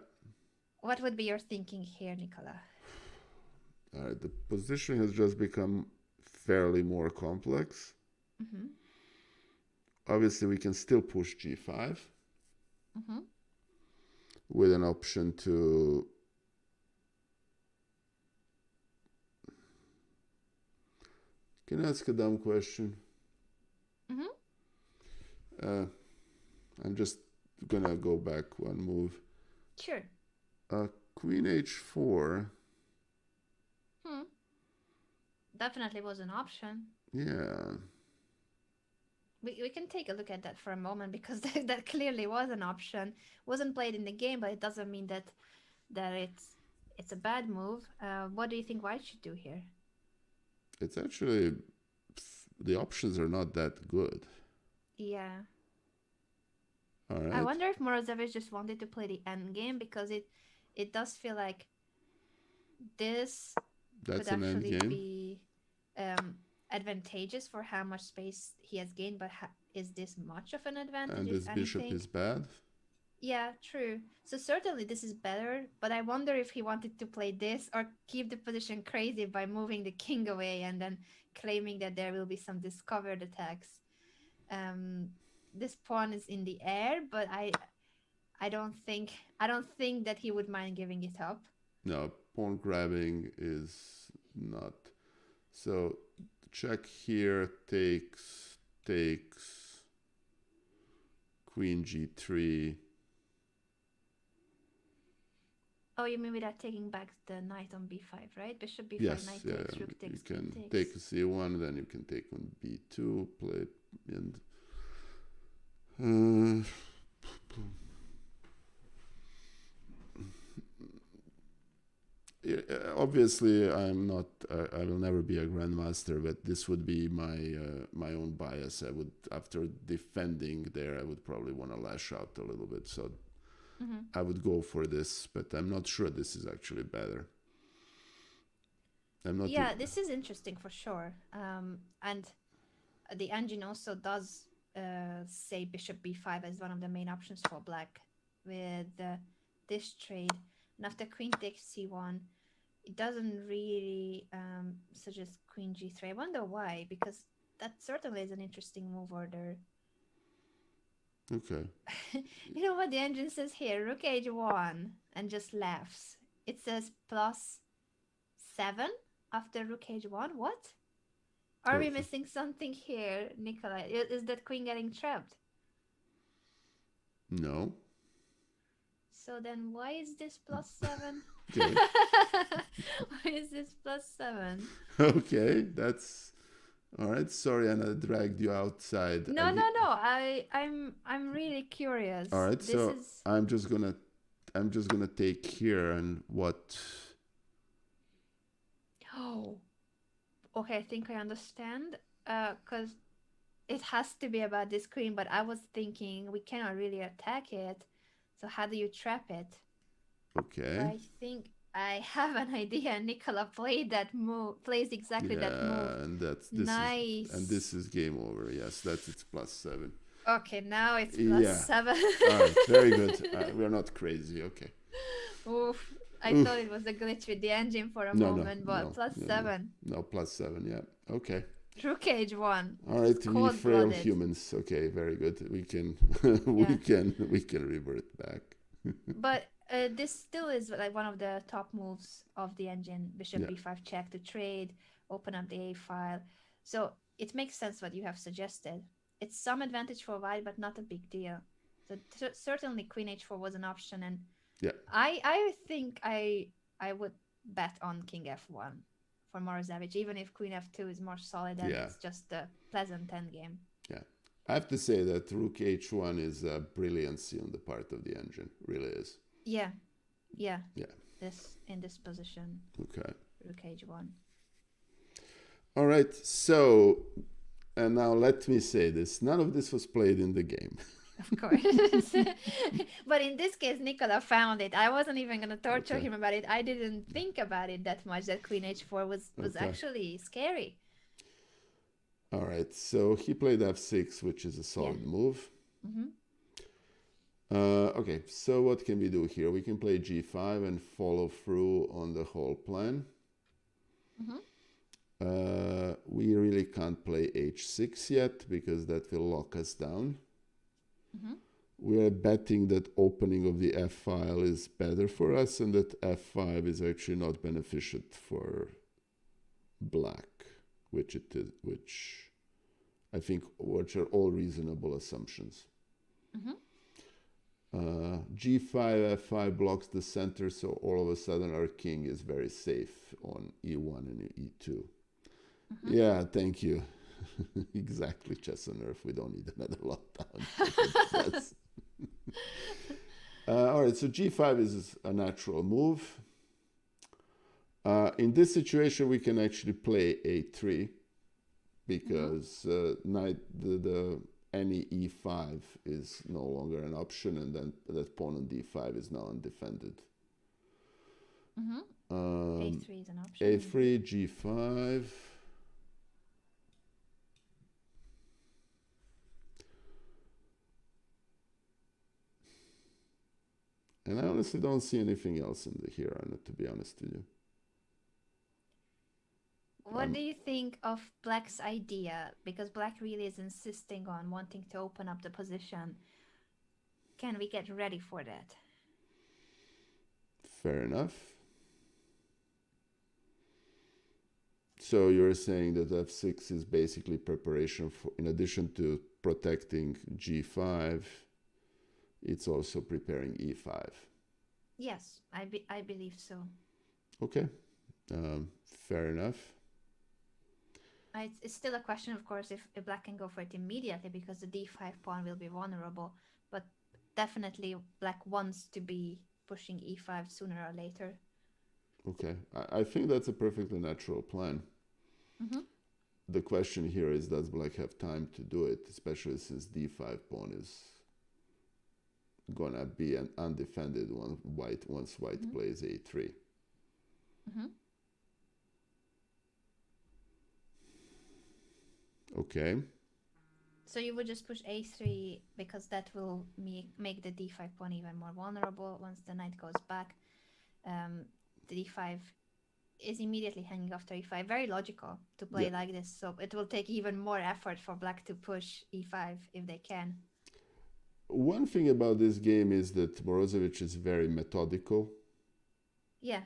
What would be your thinking here, Nikola? All right. The position has just become fairly more complex. Mm-hmm. Obviously, we can still push g5 Mm-hmm. with an option to. Can I ask a dumb question? Mm-hmm. Uh, I'm just gonna go back one move. Sure. Queen h4. Hmm. Definitely was an option. Yeah, We can take a look at that for a moment because that clearly was an option. Wasn't played in the game, but it doesn't mean that it's a bad move. What do you think White should do here? it's actually the options are not that good. Yeah. All I right, wonder if Morozevich just wanted to play the end game because it does feel like this could that's an end actually game, be um, advantageous for how much space he has gained. But is this much of an advantage, and if this bishop anything? is bad. Yeah, true. So certainly this is better, but I wonder if he wanted to play this or keep the position crazy by moving the king away and then claiming that there will be some discovered attacks. Um, this pawn is in the air, but I don't think that he would mind giving it up. No, pawn grabbing is not. So check here takes queen g3. Oh, you mean without taking back the knight on b5, right? Bishop b5, Yes, knight yeah, takes, rook you takes, queen can takes. take c1, then you can take on b2, play, and uh, obviously I'm not. I will never be a grandmaster, but this would be my own bias. I would, after defending there, I would probably want to lash out a little bit. So Mm-hmm. I would go for this, but I'm not sure this is actually better. I'm not. Yeah, this is interesting for sure. And the engine also does say bishop b5 as one of the main options for black with this trade. And after queen takes c1, it doesn't really suggest queen g3. I wonder why, because that certainly is an interesting move order. Okay. You know what the engine says here? Rook h1 and just laughs. It says +7 after rook h1. What? Are we Okay. missing something here, Nikola? Is that queen getting trapped? No. So then why is this +7? Okay. Why is this +7? Okay. That's all right. Sorry, Anna dragged you outside. No, no, no. I'm really All curious. right. This So is I'm just gonna take here and what. oh, okay, I think I understand. Because it has to be about this queen, but I was thinking we cannot really attack it. So how do you trap it? But Okay. I think I have an idea. Nikola played that move, plays exactly that move. Yeah, and this Nice. is game over. Yes, that's it's +7. Okay, now it's plus Yeah. seven. All right. Very good. We're not crazy. Okay. Oof. I thought it Oof. was a glitch with the engine for a No, no, moment, but no, plus no, no, seven. no. +7. Yeah. Okay. Rook Cage one. All It's right. We cold frail blooded. humans. Okay. Very good. We can Yeah. we can revert back. But this still is like one of the top moves of the engine. Bishop Yeah. b5 check to trade, open up the a file. So it makes sense what you have suggested. It's some advantage for white, but not a big deal. So certainly queen h4 was an option, and Yeah. I think I would bet on king f1 for Morozevich, even if queen f2 is more solid and Yeah. it's just a pleasant endgame. Yeah. I have to say that Rook H1 is a brilliancy on the part of the engine. Really is. Yeah, yeah. Yeah. This in this position, Okay. rook h1. All right. So, and now let me say this: none of this was played in the game. Of course. But in this case, Nikola found it. I wasn't even going to torture Okay. him about it. I didn't think about it that much that queen h4 was Okay. actually scary. All right, so he played f6, which is a Yeah. solid move. Mm-hmm. Okay, so what can we do here? We can play g5 and follow through on the whole plan. Mm-hmm. We really can't play h6 yet because that will lock us down. Mm-hmm. We are betting that opening of the f file is better for us and that f5 is actually not beneficial for black, which I think which are all reasonable assumptions. Mm-hmm. G5, F5 blocks the center, so all of a sudden our king is very safe on E1 and E2. Mm-hmm. Yeah, thank you. Exactly, chess on earth. We don't need another lockdown. That's all right. So G5 is a natural move. In this situation, we can actually play A3 Mm-hmm. because knight the any E5 is no longer an option, and then that pawn on D5 is now undefended. Mm-hmm. Um, A3 is an option indeed. A3, G5. And I honestly don't see anything else in the here, Anna, to be honest with you. What I'm do you think of Black's idea? Because Black really is insisting on wanting to open up the position. Can we get ready for that? fair enough. So you're saying that F6 is basically preparation for, in addition to protecting G5, it's also preparing E5. Yes, I believe so. Okay, fair enough. It's still a question, of course, if Black can go for it immediately because the d5 pawn will be vulnerable. But definitely, Black wants to be pushing e5 sooner or later. Okay, I think that's a perfectly natural plan. Mm-hmm. The question here is, does black have time to do it, especially since d5 pawn is gonna be an undefended once white Mm-hmm. plays a3. Mm-hmm. Okay. So you would just push a3 because that will make the d5 pawn even more vulnerable once the knight goes back. Um, the d5 is immediately hanging after e5. Very logical to Yeah. play like this. So it will take even more effort for black to push e5 if they can. One thing about this game is that Morozevich is very methodical. Yeah,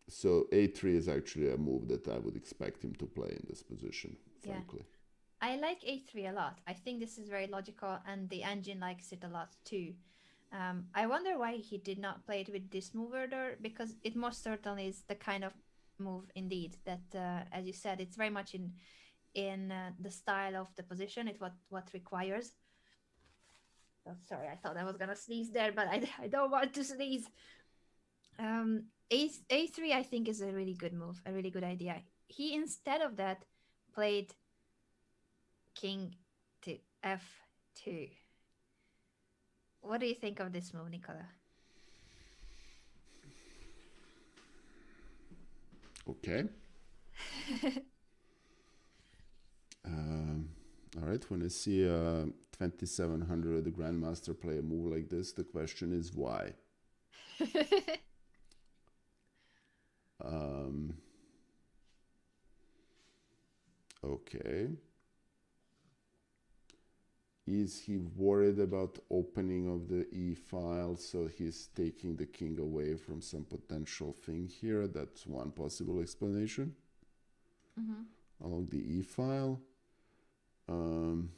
So a3 is actually a move that I would expect him to play in this position, yeah. frankly. I like a3 a lot. I think this is very logical, and the engine likes it a lot too. I wonder why he did not play it with this move order, because it most certainly is the kind of move indeed that, as you said, it's very much in the style of the position. It's what requires. Oh, sorry, I thought I was gonna sneeze there, but I don't want to sneeze. A3 I think is a really good move, a really good idea. He instead of that played king to f2. What do you think of this move, Nikola? Okay. Um, all right. When I see a 2700 grandmaster play a move like this, the question is why. Um, okay. Is he worried about opening of the e file, so he's taking the king away from some potential thing here? That's one possible explanation. Mm-hmm. Along the e file. Um,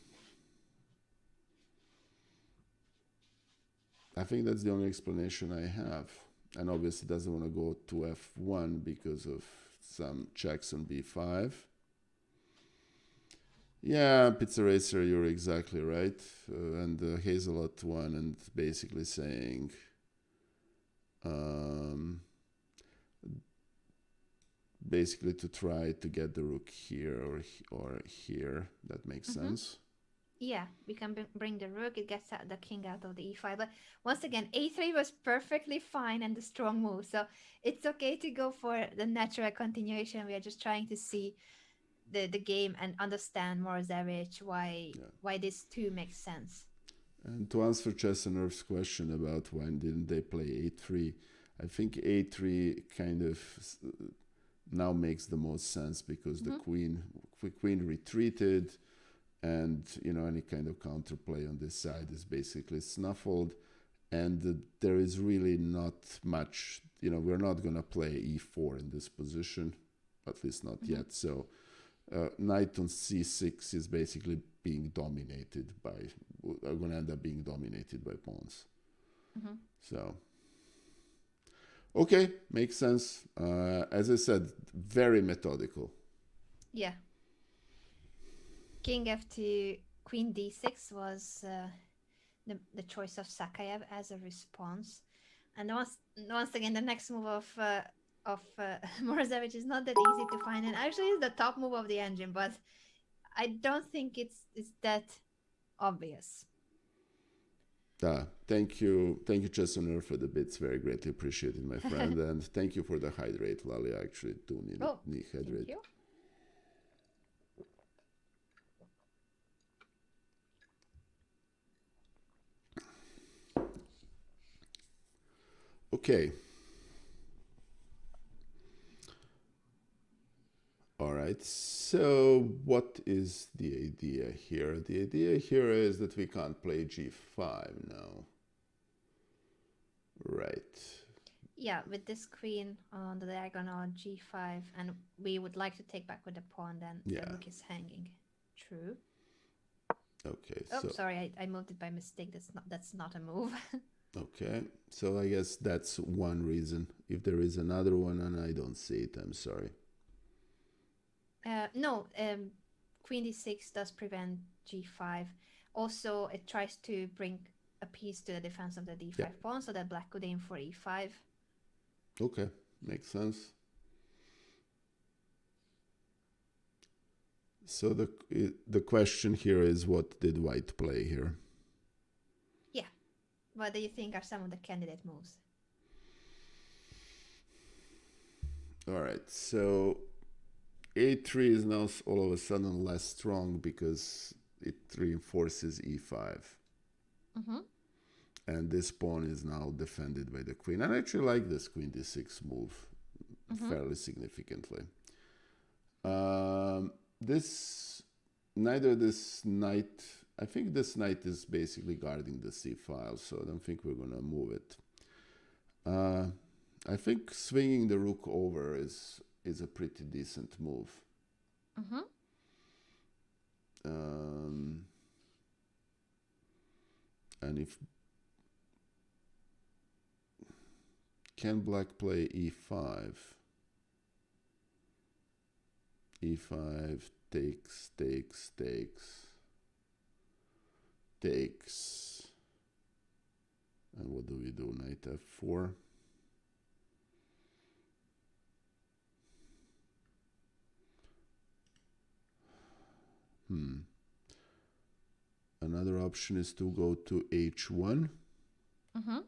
I think that's the only explanation I have. And obviously doesn't want to go to f1 because of some checks on b5. Yeah, Pizza Racer, you're exactly right. And Hazelot one, and basically saying, um, basically to try to get the rook here or here. That makes Mm-hmm. sense. Yeah, we can bring the rook. It gets the king out of the e5. But once again, a3 was perfectly fine and a strong move. So it's okay to go for the natural continuation. We are just trying to see the game and understand Morozevich, Yeah. why this too makes sense. And to answer Chesaner's question about why didn't they play a3, I think a3 kind of now makes the most sense because Mm-hmm. the queen retreated, and any kind of counterplay on this side is basically snuffled, and there is really not much. We're not going to play e4 in this position, at least not Mm-hmm. yet. So knight on c6 is basically being dominated by, are going to end up being dominated by pawns. Mm-hmm. So okay, makes sense. As I said, very methodical. Yeah. King f2, queen d6 was the choice of Sakayev as a response. And once again, the next move of Morozevich is not that easy to find, and actually is the top move of the engine, but I don't think it's that obvious. Thank you, Chesoner, for the bits. Very greatly appreciated, my friend, and thank you for the hydrate, Lali. I actually do Oh, need thank hydrate. you. Okay. All right. So, what is the idea here? The idea here is that we can't play g5 now. Right. Yeah, with this queen on the diagonal g5, and we would like to take back with the pawn, then the Yeah. rook is hanging. True. Okay. Oh, So, sorry, I moved it by mistake. That's not a move. okay. So, I guess that's one reason. If there is another one and I don't see it, I'm sorry. No, queen d6 does prevent g5. Also, it tries to bring a piece to the defense of the Yeah. d5 pawn so that black could aim for e5. Okay. Makes sense. So the question here is, what did white play here? Yeah. What do you think are some of the candidate moves? All right. So a3 is now all of a sudden less strong because it reinforces e5. Mm-hmm. And this pawn is now defended by the queen. I actually like this queen d6 move Mm-hmm. fairly significantly. This neither this knight. I think this knight is basically guarding the c file, so I don't think we're gonna move it. I think swinging the rook over is a pretty decent move. Mm-hmm. And if can black play e5? E5 takes, takes, takes, takes. And what do we do? Knight f4. Another option is to go to h1. Mm-hmm.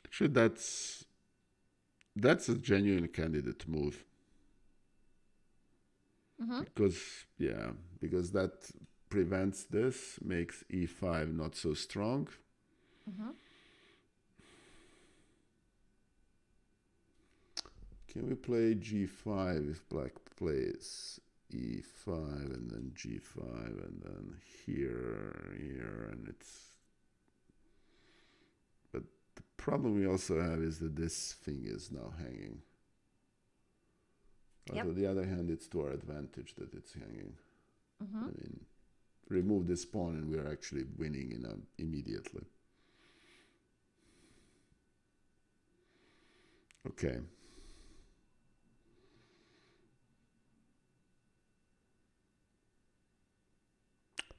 Actually, that's a genuine candidate move Mm-hmm. because that prevents this, makes e5 not so strong. Mm-hmm. Can we play g5 if black plays e5 and then g5 and then here, and it's. But the problem we also have is that this thing is now hanging. But Yep. on the other hand, it's to our advantage that it's hanging. Mm-hmm. I mean, remove this pawn and we are actually winning immediately. Okay.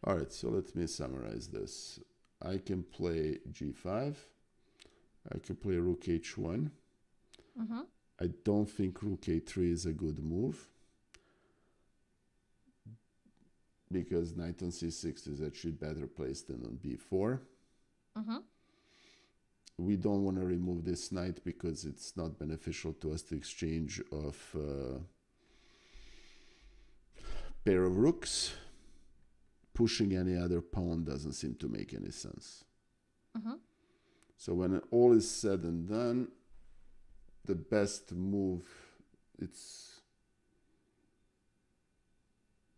All right, so let me summarize this. I can play g5. I can play rook h1. Mm-hmm. I don't think rook a3 is a good move because knight on c6 is actually better placed than on b4. Mm-hmm. we don't want to remove this knight because it's not beneficial to us to exchange of pair of rooks. Pushing any other pawn doesn't seem to make any sense. Mm-hmm. So when all is said and done, the best move, it's...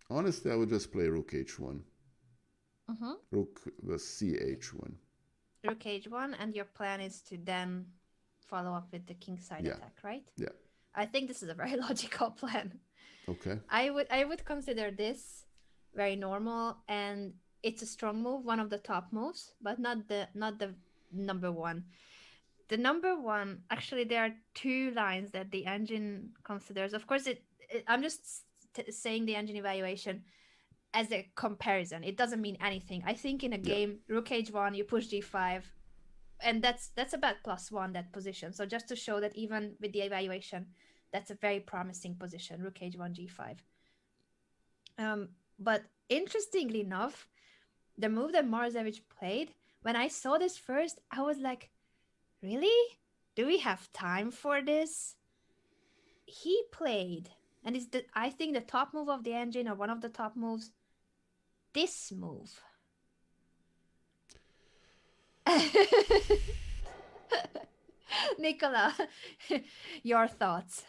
Honestly, I would just play rook h1. Mm-hmm. Rook ch1. Rook h1, and your plan is to then follow up with the kingside Yeah. attack, right? Yeah. I think this is a very logical plan. Okay. I would consider this very normal, and it's a strong move, one of the top moves, but not the number one. The number one, actually, there are two lines that the engine considers. Of course, I'm just saying the engine evaluation as a comparison. It doesn't mean anything. I think in a Yeah. game, rook h1, you push g5, and that's about +1 that position. So just to show that even with the evaluation, that's a very promising position, rook h1 g5. But interestingly enough, the move that Marozevich played, when I saw this first, I was like, really? Do we have time for this? He played, and it's I think the top move of the engine, or one of the top moves, this move. Nikola, your thoughts?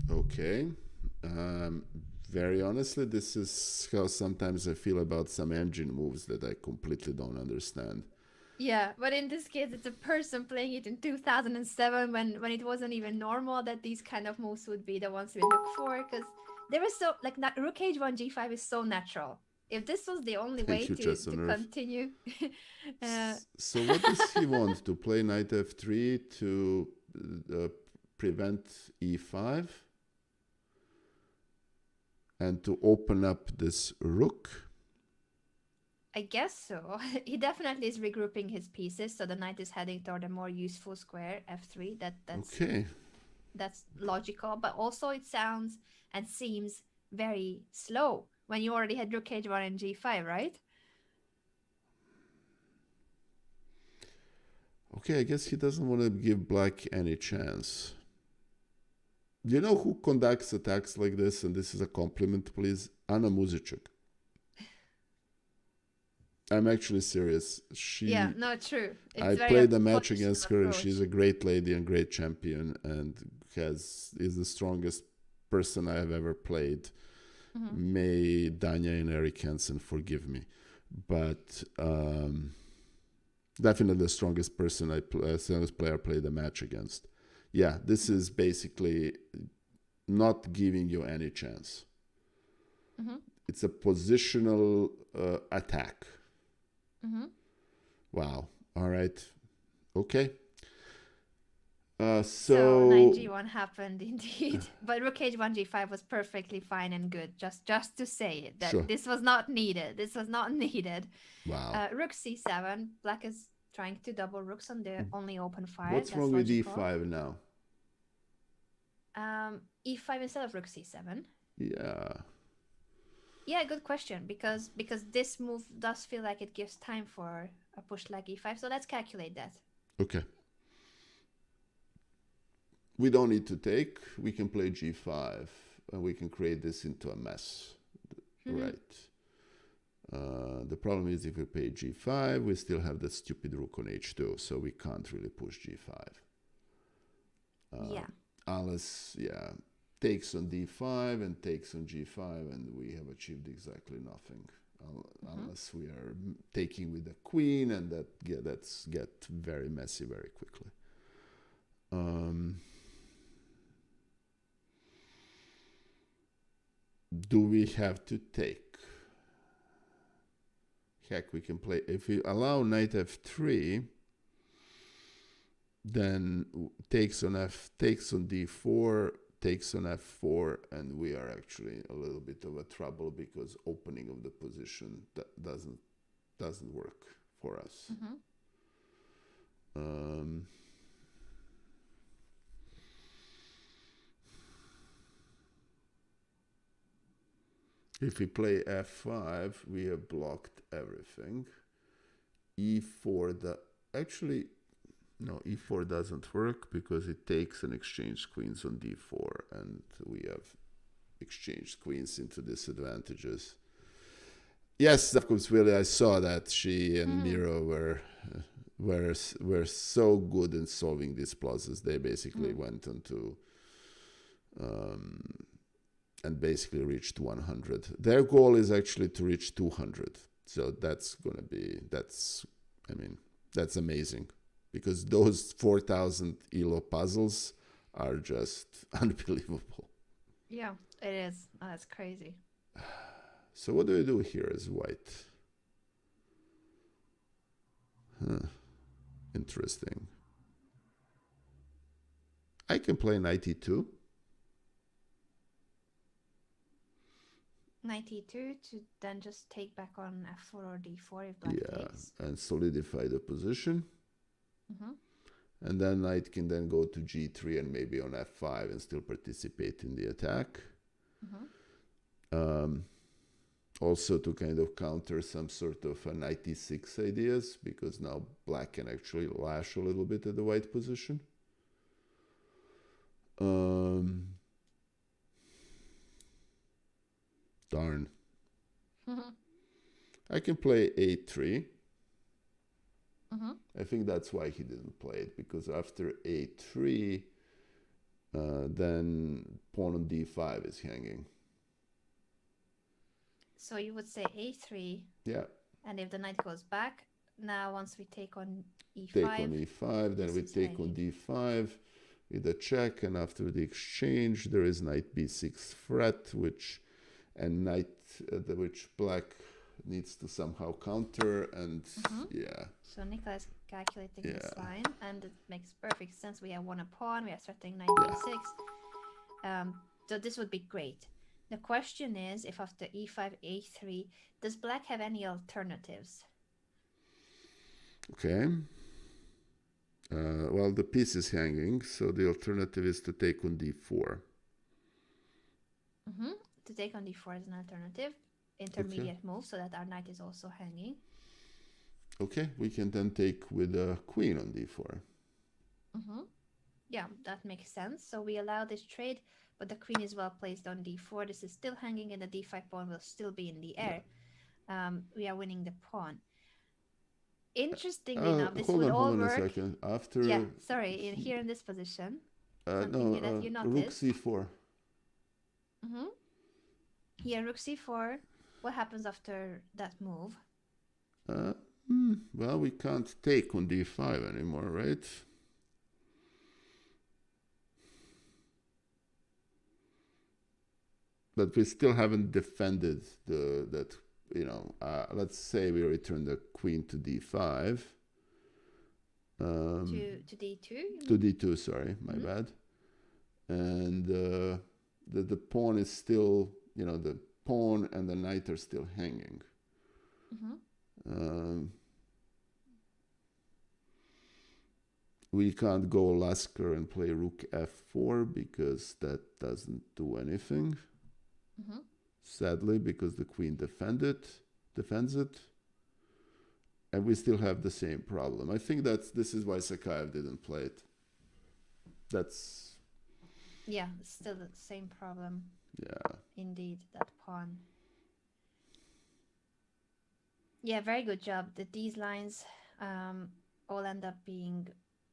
Okay. Very honestly, this is how sometimes I feel about some engine moves that I completely don't understand. Yeah, but in this case, it's a person playing it in 2007 when it wasn't even normal that these kind of moves would be the ones we look for, because there was so like rook h1 g5 is so natural. If this was the only way Thank you, to Chesanurf. continue, uh, So what does he want? To play knight f3 to prevent e5 and to open up this rook? I guess so. He definitely is regrouping his pieces, so the knight is heading toward a more useful square, f3. Okay. That's logical, but also it sounds and seems very slow when you already had rook h1 and g5, right? Okay, I guess he doesn't want to give black any chance. Do you know who conducts attacks like this? And this is a compliment, please. Anna Muzichuk. I'm actually serious. Yeah, no, true. I It's very a played a match positional against her, and approach. she's a great lady and great champion, and is the strongest person I have ever played. Mm-hmm. May Danya and Eric Hansen forgive me, but definitely the strongest strongest player I played a match against. Yeah, this is basically not giving you any chance. Mm-hmm. It's a positional attack. Mm-hmm. Wow. All right. Okay. So knight g1 happened indeed, but rook h1 g5 was perfectly fine and good. Just to say it, that Sure. this was not needed. This was not needed. Wow. Rook c7. Black is trying to double rooks on the only open file. What's That's wrong with logical. e5 now? E5 instead of rook c7. Yeah. Yeah, good question, because this move does feel like it gives time for a push like e5. So let's calculate that. Okay. We don't need to take. We can play g5, and we can create this into a mess. Mm-hmm. Right. The problem is if we play g5, we still have that stupid rook on h2, so we can't really push g5. Yeah. Unless, takes on d5 and takes on g5, and we have achieved exactly nothing. Unless we are taking with the queen, and that's get very messy very quickly. Do we have to take? Heck, we can play. If we allow knight f3, then takes on d4, takes on f4, and we are actually a little bit of a trouble because opening of the position that doesn't work for us. If we play f5, we have blocked everything. e4, actually, no, e4 doesn't work because it takes and exchanges queens on d4, and we have exchanged queens into disadvantages. Yes, of course, really, I saw that she and Miro were so good in solving these plazas. They basically went into and basically reached 100. Their goal is actually to reach 200. So that's going to be, that's amazing, because those 4,000 ELO puzzles are just unbelievable. Yeah, it is. Oh, that's crazy. So what do we do here as white? Huh. Interesting. I can play knight e2. 92 to then just take back on f4 or d4 if black takes. And solidify the position. Mm-hmm. And then knight can then go to g3 and maybe on f5 and still participate in the attack. Mm-hmm. Also to kind of counter some sort of a knight e6 ideas, because now black can actually lash a little bit at the white position. Darn. I can play a3. I think that's why he didn't play it, because after a3, then pawn on d5 is hanging. So you would say a3. Yeah. And if the knight goes back, now once we take on e5. Take on e5, then we take on d5 with a check, and after the exchange, there is knight b6 threat, which black needs to somehow counter, and yeah. So Nikola is calculating this line, and it makes perfect sense. We have won a pawn, we are threatening knight b6. So this would be great. The question is, if after e5, a3, does black have any alternatives? Okay. Well, the piece is hanging, so the alternative is to take on d4. To take on d4 is an alternative. Intermediate move, so that our knight is also hanging. Okay, we can then take with a queen on d4. Yeah, that makes sense. So we allow this trade, but the queen is well placed on d4. This is still hanging, and the d5 pawn will still be in the air. We are winning the pawn. Interestingly enough, this would all work. Hold on a second. After Here in this position, rook c4. Here, rook c4. What happens after that move? Well, we can't take on d5 anymore, right? But we still haven't defended let's say we return the queen to d5. To d2? To d2, sorry, my bad. And the pawn is still, the pawn and the knight are still hanging. We can't go Lasker and play rook f4 because that doesn't do anything. Sadly, because the queen defends it. And we still have the same problem. I think this is why Sakaev didn't play it. That's... Yeah, it's still the same problem. Yeah. Indeed, that pawn. Yeah, very good job. These lines all end up being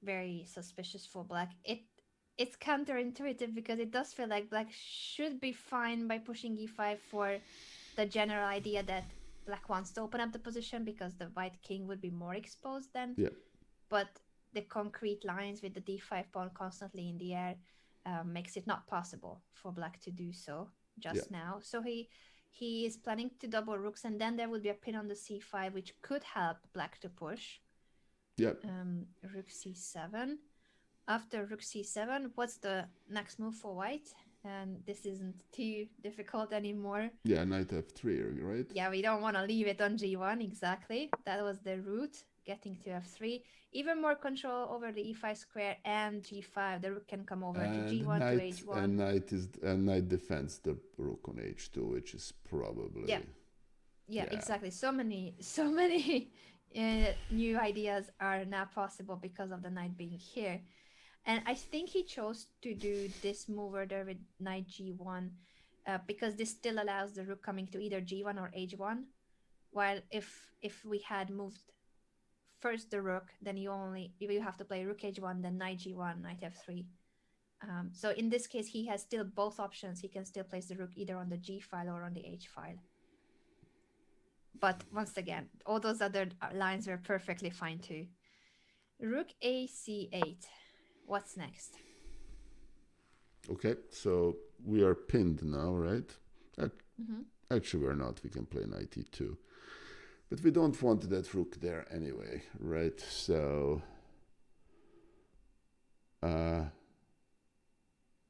very suspicious for black. It's counterintuitive because it does feel like black should be fine by pushing e5 for the general idea that black wants to open up the position because the white king would be more exposed then. Yeah. But the concrete lines with the d5 pawn constantly in the air makes it not possible for black to do so just now. So he is planning to double rooks, and then there would be a pin on the c5 which could help black to push. Rook c7. After rook c7, what's the next move for white? And this isn't too difficult anymore. Yeah, knight f3, right? Yeah, we don't want to leave it on g1, exactly. That was the route. getting to f3. Even more control over the e5 square and g5. The rook can come over to And g1 to knight h1. and knight defends the rook on h2, which is probably Yeah, yeah, yeah. exactly. So many new ideas are now possible because of the knight being here. And I think he chose to do this move order with knight g1 because this still allows the rook coming to either g1 or h1. While if we had moved first the rook, then you have to play rook h1, then knight g1, knight f3. So in this case, he has still both options. He can still place the rook either on the g file or on the h file. But once again, all those other lines were perfectly fine too. Rook a c8. What's next? Okay, so we are pinned now, right? Mm-hmm. Actually, we're not. We can play knight e2. But we don't want that rook there anyway, right? So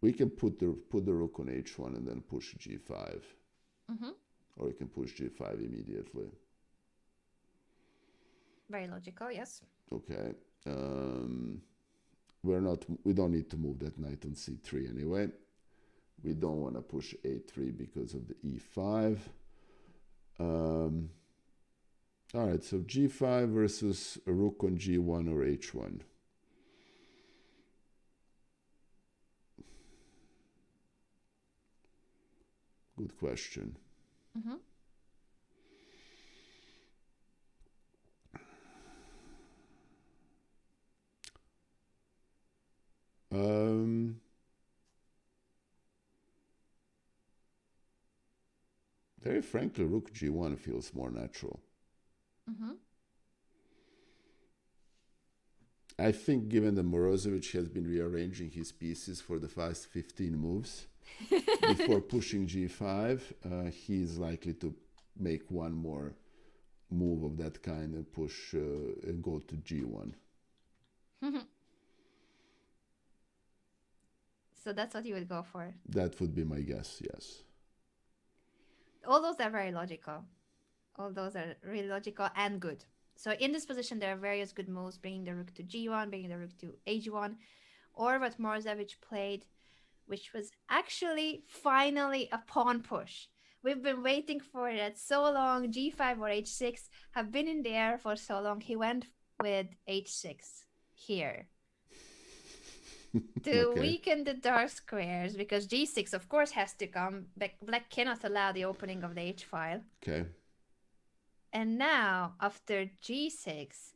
we can put the rook on h1 and then push g5. Mm-hmm. Or we can push g5 immediately. Very logical, yes. Okay. We don't need to move that knight on c3 anyway. We don't want to push a3 because of the e5. All right, so g5 versus a rook on g1 or h1. Good question. Mm-hmm. Very frankly, rook g1 feels more natural. Mm-hmm. I think given that Morozevich has been rearranging his pieces for the first 15 moves before pushing g5, he's likely to make one more move of that kind and push and go to g1. So that's what you would go for. That would be my guess, yes. All those are very logical. All those are really logical and good. So in this position, there are various good moves, bringing the rook to g1, bringing the rook to h1, or what Morozevich played, which was actually finally a pawn push. We've been waiting for it so long. g5 or h6 have been in the air for so long. He went with h6 here to Okay. weaken the dark squares because g6 of course has to come. Black cannot allow the opening of the h file. Okay. And now, after g6,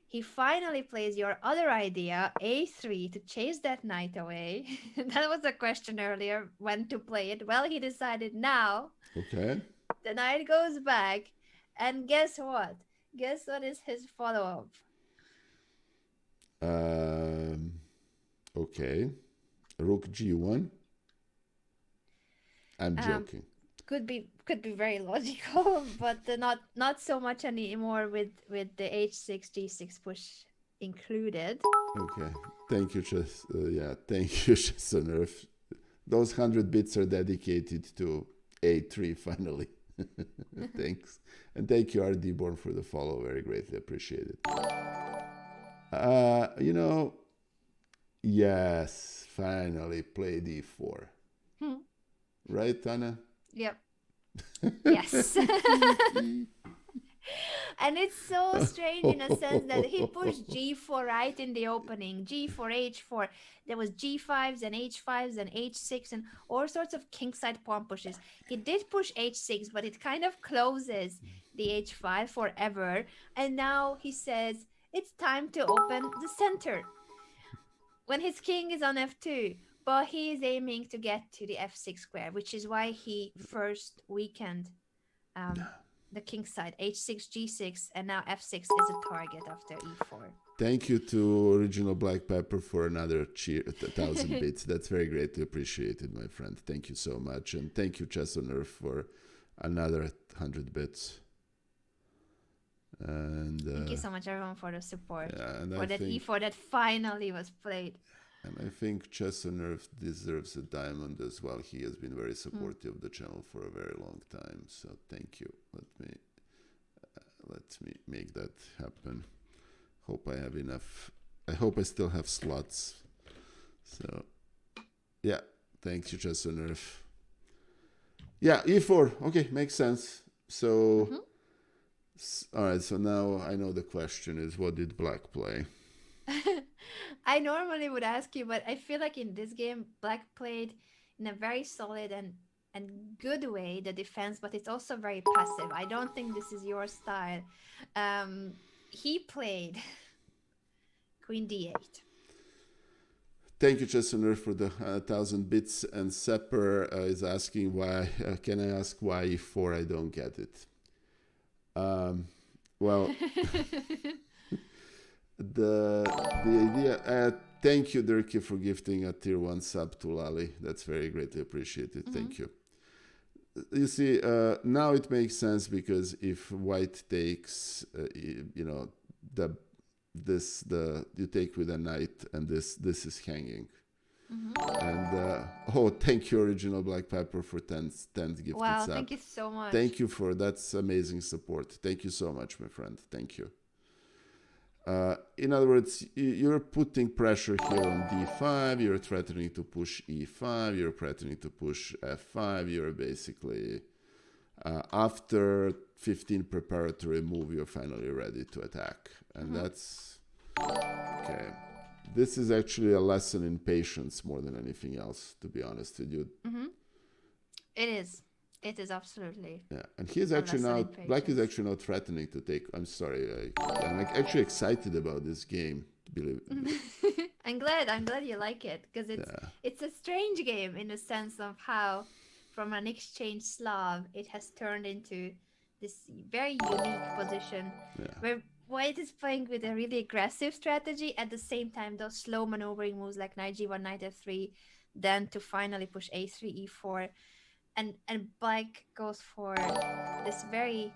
he finally plays your other idea, a3, to chase that knight away. That was a question earlier, when to play it. Well, he decided now. Okay. The knight goes back. And guess what? Guess what is his follow-up? Okay. Rook g1. I'm joking. Could be very logical, but not so much anymore with the h6 g6 push included. Okay. Thank you, thank you, Chesonerf. Those 100 bits are dedicated to A3 finally. Thanks. And thank you, RD Born, for the follow. Very greatly appreciated. Yes, finally play D4. Right, Anna? Yep. Yes. And it's so strange in a sense that he pushed g4 right in the opening. g4, h4. There was g5s and h5s and h6 and all sorts of kingside pawn pushes. He did push h6, but it kind of closes the h file forever. And now he says it's time to open the center when his king is on f2. But he is aiming to get to the f6 square, which is why he first weakened the king side, h6, g6, and now f6 is a target after e4. Thank you to Original Black Pepper for another 1,000 bits. That's very greatly appreciated, my friend. Thank you so much. And thank you, Chesonerf, for another 100 bits. And thank you so much, everyone, for the support. Yeah, and for that e4 that finally was played. And I think Chesonerf deserves a diamond as well. He has been very supportive of the channel for a very long time. So thank you. Let me make that happen. Hope I have enough. I hope I still have slots. So, yeah. Thanks, you just nerf. Yeah, e4. Okay, makes sense. So, Mm-hmm. all right. So now I know the question is, what did black play? I normally would ask you, but I feel like in this game, Black played in a very solid and good way the defense, but it's also very passive. I don't think this is your style. Um, he played Queen D8. Thank you, Chesoner, for the 1,000 bits. And Sepper is asking why. Can I ask why e4? I don't get it. Um, well, the idea. Thank you, Dirkie, for gifting a tier 1 sub to Lali. That's very greatly appreciated. Mhm. Thank you. You see, now it makes sense because if white takes, the you take with a knight, and this is hanging. Mhm. And oh, thank you, original Black Pepper, for 10 gifted Wow, sub. thank you so much. Thank you for that's amazing support. Thank you so much, my friend. Thank you. In other words, you're putting pressure here on d5. You're threatening to push e5. You're threatening to push f5. You're basically after 15 preparatory move, you're finally ready to attack, and Mhm. that's okay. This is actually a lesson in patience more than anything else, to be honest with you. Mhm. It is. It is absolutely Yeah, and he's a actually lesson now in Black is patience. actually not threatening to take. I'm sorry, I'm like actually excited about this game. Believe it. I'm glad you like it because Yeah, it's a strange game in the sense of how from an exchange Slav it has turned into this very unique position yeah, where White is playing with a really aggressive strategy at the same time those slow maneuvering moves like knight g1 knight f3 then to finally push a3 e4 and Black goes for this very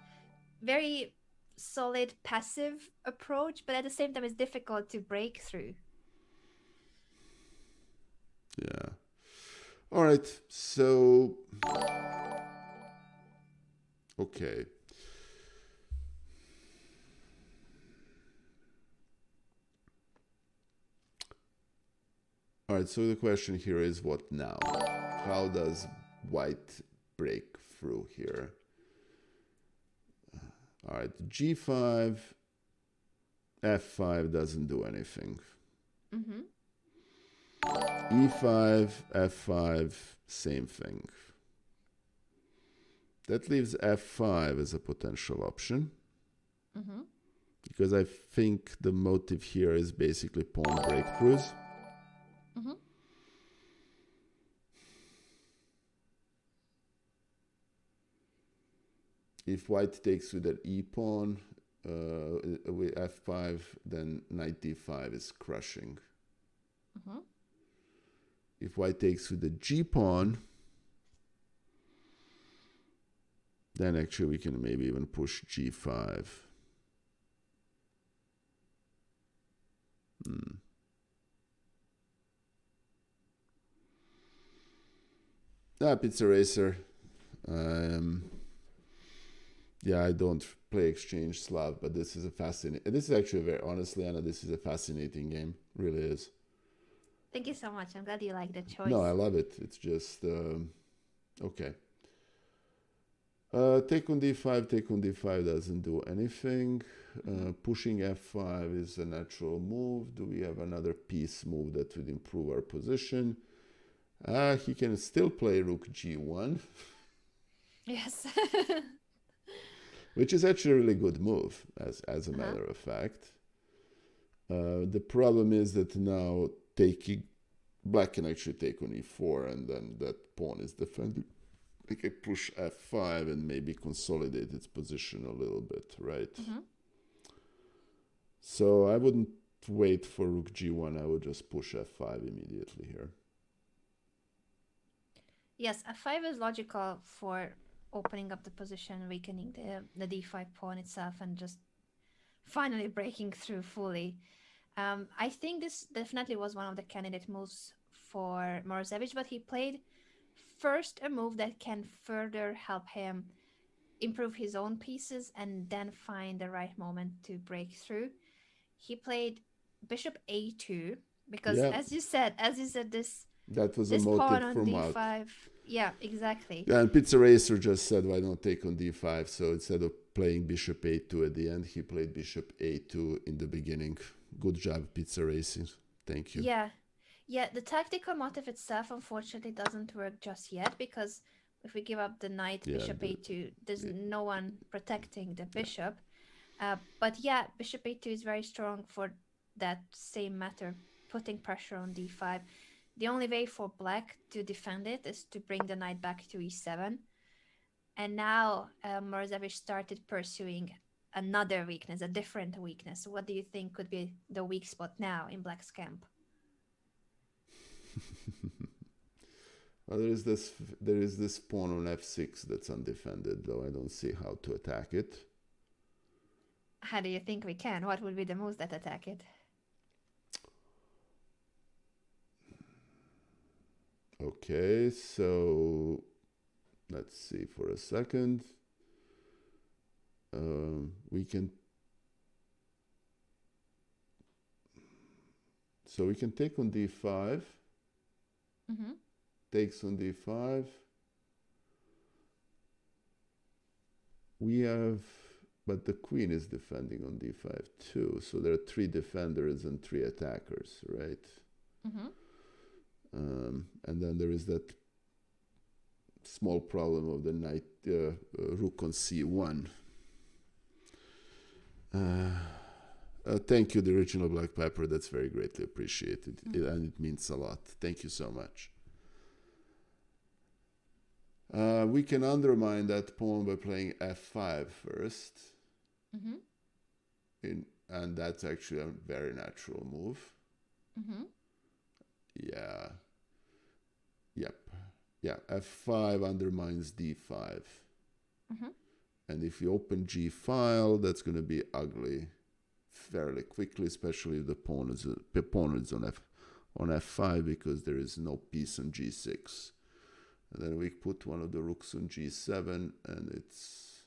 solid passive approach, but at the same time it's difficult to break through. yeah. All right, so okay. All right, so the question here is what now? How does White break through here? All right, g5, f5 doesn't do anything. Mm-hmm. e5, f5, same thing. That leaves f5 as a potential option Mm-hmm. because I think the motive here is basically pawn breakthroughs. Mm-hmm. If white takes with an e pawn with f5, then knight d5 is crushing. Mm-hmm. If white takes with the g pawn, then actually we can maybe even push g5. Hmm. Pizza Racer. Um, yeah, I don't play Exchange Slav, but this is a fascinating. This is actually very honestly, Anna. This is a fascinating game. Really is. Thank you so much. I'm glad you like the No, I choice. love it. It's just okay. Take on d5. Take on d5 doesn't do anything. Mm-hmm. Pushing f5 is a natural move. Do we have another piece move that would improve our position? He can still play rook g1, Yes. which is actually a really good move, as a Uh-huh. matter of fact. The problem is that now taking black can actually take on e4, and then that pawn is defended. They can push f5 and maybe consolidate its position a little bit, right? Mm-hmm. So I wouldn't wait for rook g1. I would just push f5 immediately here. Yes, f5 is logical for opening up the position, weakening the d5 pawn itself, and just finally breaking through fully. I think this definitely was one of the candidate moves for Morozevich, but he played first a move that can further help him improve his own pieces and then find the right moment to break through. he played bishop a2 because, Yeah, as you said, that was a this pawn motive on from out. d5. Yeah, exactly. Yeah, and Pizza Racer just said, why don't take on d5? So instead of playing bishop a2 at the end, he played bishop a2 in the beginning. Good job, Pizza Racing. Thank you. Yeah, yeah. The tactical motive itself, unfortunately, doesn't work just yet because if we give up the knight, Yeah, bishop a2, there's yeah, no one protecting the yeah. bishop. But yeah, bishop a2 is very strong for that same matter, putting pressure on d5. The only way for black to defend it is to bring the knight back to e7. And now Morozevich started pursuing another weakness, a different weakness. What do you think could be the weak spot now in black's camp? Well, there is this pawn on f6 that's undefended, though I don't see how to attack it. How do you think we can? What would be the moves that attack it? Okay, so let's see for a second. We can take on d5. Mm-hmm. Takes on d5. We have, but the queen is defending on d5 too. So there are 3 defenders and 3 attackers, right? Mm-hmm. And then there is that small problem of the knight, rook on c1. Thank you, the original black pepper. That's very greatly appreciated, and it means a lot. Thank you so much. We can undermine that pawn by playing f5 first, Mm-hmm. and that's actually a very natural move. Mm-hmm. Yeah. Yep. Yeah. f5 undermines d5. Mm-hmm. And if you open g file, that's going to be ugly fairly quickly, especially if the pawn is on f5 because there is no piece on g6. And then we put one of the rooks on g7 and it's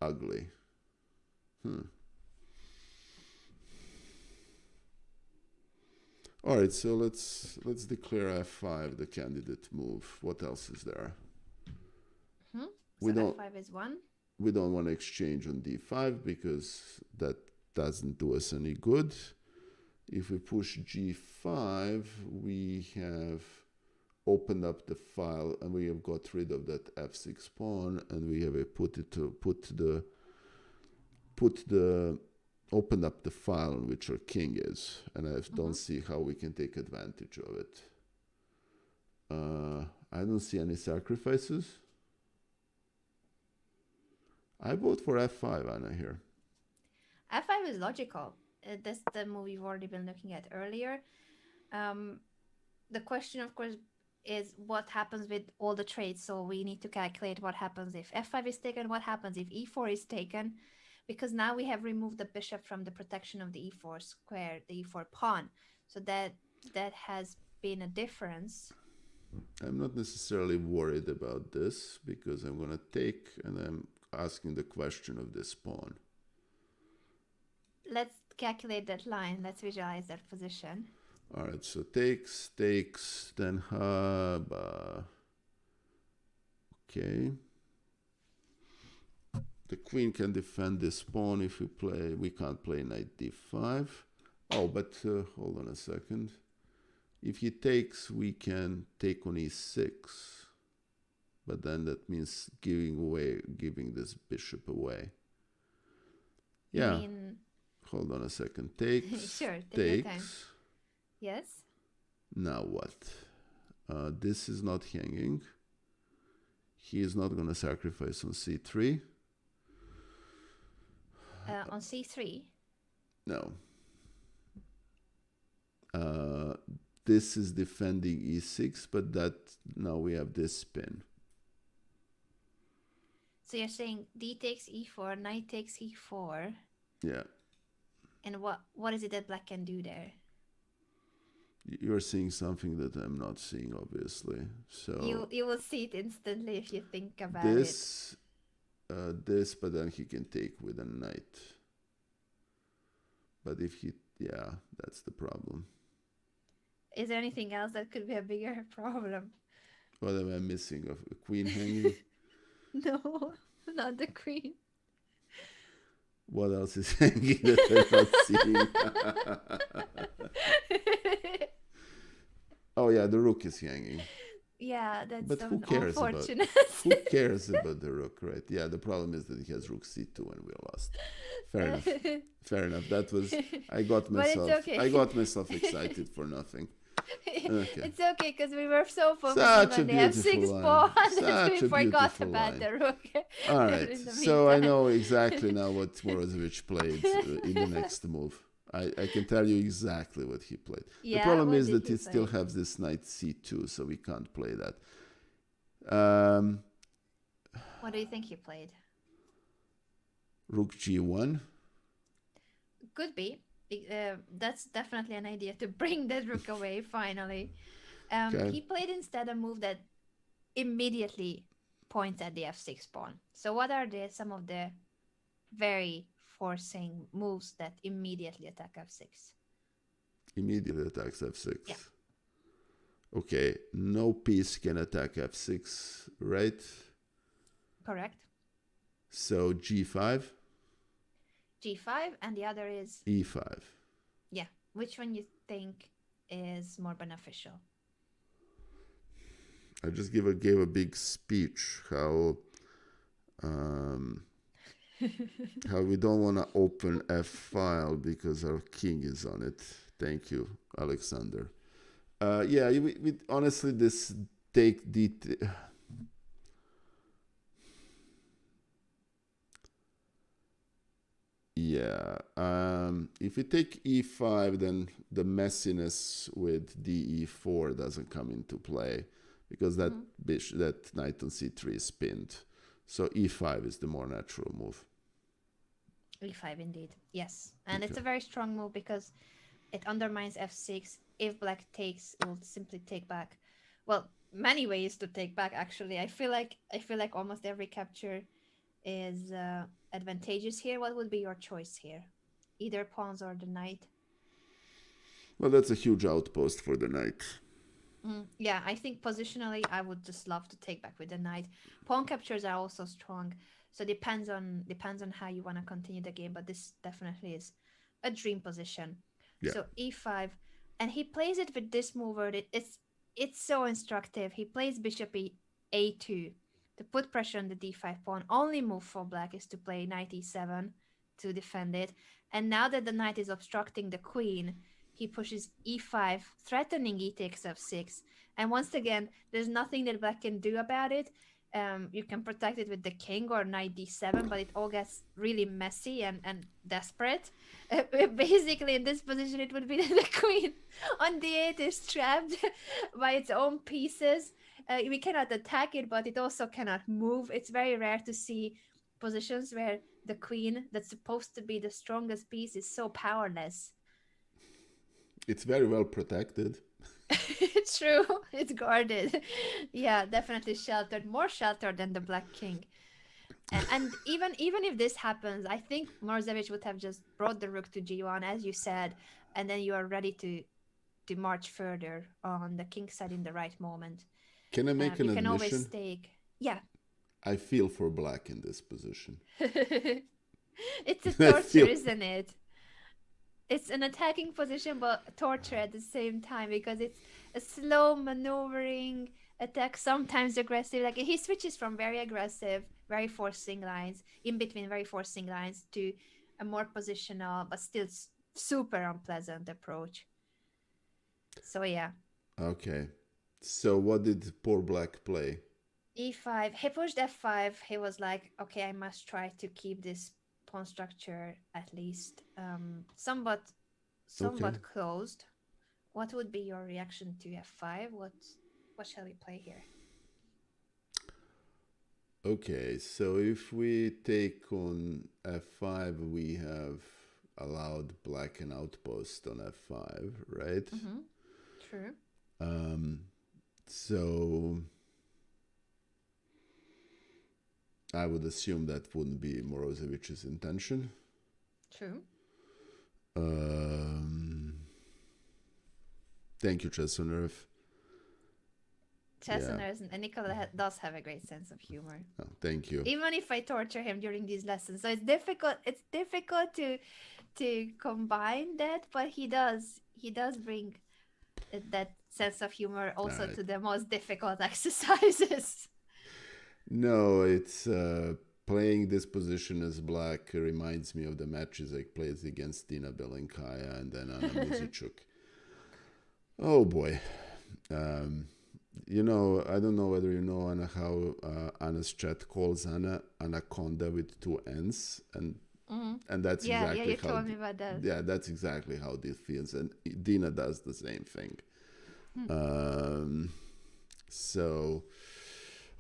ugly. All right, so let's declare f5 the candidate move. What else is there? Mm-hmm. We So don't f5 is 1. we don't want to exchange on d5 because that doesn't do us any good. If we push g5, we have opened up the file and we have got rid of that f6 pawn, and we have opened up the file on which our king is, and I don't see how we can take advantage of it. I don't see any sacrifices. I vote for f5, Anna, here. f5 is logical. That's the move we've already been looking at earlier. The question, of course, is what happens with all the trades. So we need to calculate what happens if f5 is taken, what happens if e4 is taken, because now we have removed the bishop from the protection of the e4 square, the e4 pawn. So that has been a difference. I'm not necessarily worried about this because I'm going to take, and I'm asking the question of this pawn. Let's calculate that line. Let's visualize that position. All right, so takes, then haba. Okay. The queen can defend this pawn if we play. We can't play knight d5. Oh, but hold on a second. If he takes, we can take on e6. But then that means giving this bishop away. Yeah. You mean... Hold on a second. Takes. Sure, take your time. Takes. Yes. Now what? This is not hanging. He is not going to sacrifice on c3. On c3? No. This is defending e6, but that now we have this spin. So you're saying d takes e4, knight takes e4. Yeah. And what is it that black can do there? You're seeing something that I'm not seeing, obviously. So you will see it instantly if you think about this, but then he can take with a knight. But if he, yeah, that's the problem. Is there anything else that could be a bigger problem? What am I missing? Of a queen hanging? No, not the queen. What else is hanging that I'm not seeing? Oh yeah, the rook is hanging. Yeah, that's But who so cares about unfortunate. who cares about the rook, right? Yeah, the problem is that he has rook c2 and we lost. Fair enough. Fair enough. That was But it's I okay. got myself excited for nothing. Okay. It's okay because we were so focused Such a on the beautiful F6 line. pawn that we Such a forgot beautiful about line. the rook All right. in the So I meantime. know exactly now what Morozevich played in the next move. I can tell you exactly what he played. The Yeah, problem what is did that he he still play? has this knight c2, so we can't play that. Um, What do you think he played? Rook g1. Could be. That's definitely an idea to bring that rook away finally. Okay. He played instead a move that immediately points at the F6 pawn. So what are some of the very forcing moves that immediately attack F6? Immediately attacks Yeah, f6. Okay. No piece can attack f6, right? correct. So g5, G5, and the other is, e5. yeah, which one you think is more beneficial? I just gave a big speech um, how we don't want to open F file because our king is on it. Thank you, Alexander. Yeah, we honestly this take the yeah. If we take E5, then the messiness with DE4 doesn't come into play because that Mhm. that knight on C3 is pinned. So E5 is the more natural move. E5 indeed. Yes. And it's Okay. a very strong move because it undermines F6. If black takes, it will simply take back. Well, many ways to take back actually. I feel like almost every capture is advantageous here. What would be your choice here? Either pawns or the knight? Well, that's a huge outpost for the knight. Yeah, I think positionally, I would just love to take back with the knight. Pawn captures are also strong, so depends on how you want to continue the game. But this definitely is a dream position. Yeah. So e5, and he plays it with this move. Where it's so instructive. He plays bishop a2 to put pressure on the d5 pawn. Only move for black is to play knight e7 to defend it. And now that the knight is obstructing the queen, he pushes e5, threatening e takes f6. And once again, there's nothing that black can do about it. You can protect it with the king or knight d7, but it all gets really messy and desperate. Basically, in this position, it would be that the queen on d8 is trapped by its own pieces. We cannot attack it, but it also cannot move. It's very rare to see positions where the queen, that's supposed to be the strongest piece, is so powerless. It's very well protected. It's true. It's guarded. Yeah, definitely sheltered. More sheltered than the Black King. And even if this happens, I think Morozevich would have just brought the rook to g1, as you said, and then you are ready to march further on the king side in the right moment. Can I make an You can always admission? stake. Yeah. I feel for black in this position. It's a I torture, feel isn't it? It's an attacking position but torture at the same time because it's a slow maneuvering attack, sometimes aggressive. Like he switches from very aggressive, very forcing lines, in between very forcing lines, to a more positional but still super unpleasant approach. So yeah. okay. So what did poor black play? E5, he pushed f5. He was like, okay, I must try to keep this pawn structure at least somewhat Okay. somewhat closed. What would be your reaction to f5? What shall we play here? Okay, so if we take on f5, we have allowed black an outpost on f5, right? Mm-hmm. True. Um, so I would assume that wouldn't be Morozevich's intention. True. Um, Thank you, Chesonerf. Yeah, Chestnut and Nikola does have a great sense of humor. oh, thank you. Even if I torture him during these lessons, so it's difficult. It's difficult to combine that, but he does bring that sense of humor All also right. to the most difficult exercises. No, it's playing this position as black reminds me of the matches I played against Dina Belenkaya and then Anna Muzichuk. Oh boy. Um, I don't know whether you know Anna how Anna's chat calls Anna Anaconda with two N's, and that's Yeah, exactly you how. told me about that. Yeah, that's exactly how this feels, and Dina does the same thing. Hmm. Um, so,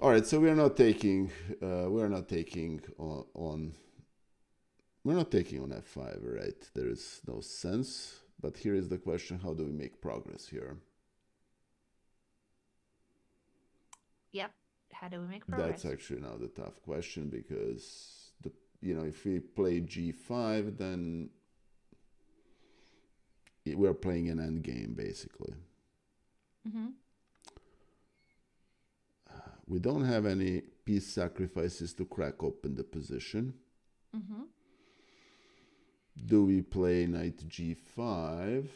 all right, so we're not taking we're not taking on f5, right? There is no sense. But here is the question: how do we make progress here? Yep. How do we make That's progress? actually now the tough question because if we play g5, then we're playing an end game basically. Mm-hmm. We don't have any piece sacrifices to crack open the position. Mm-hmm. Do we play knight g5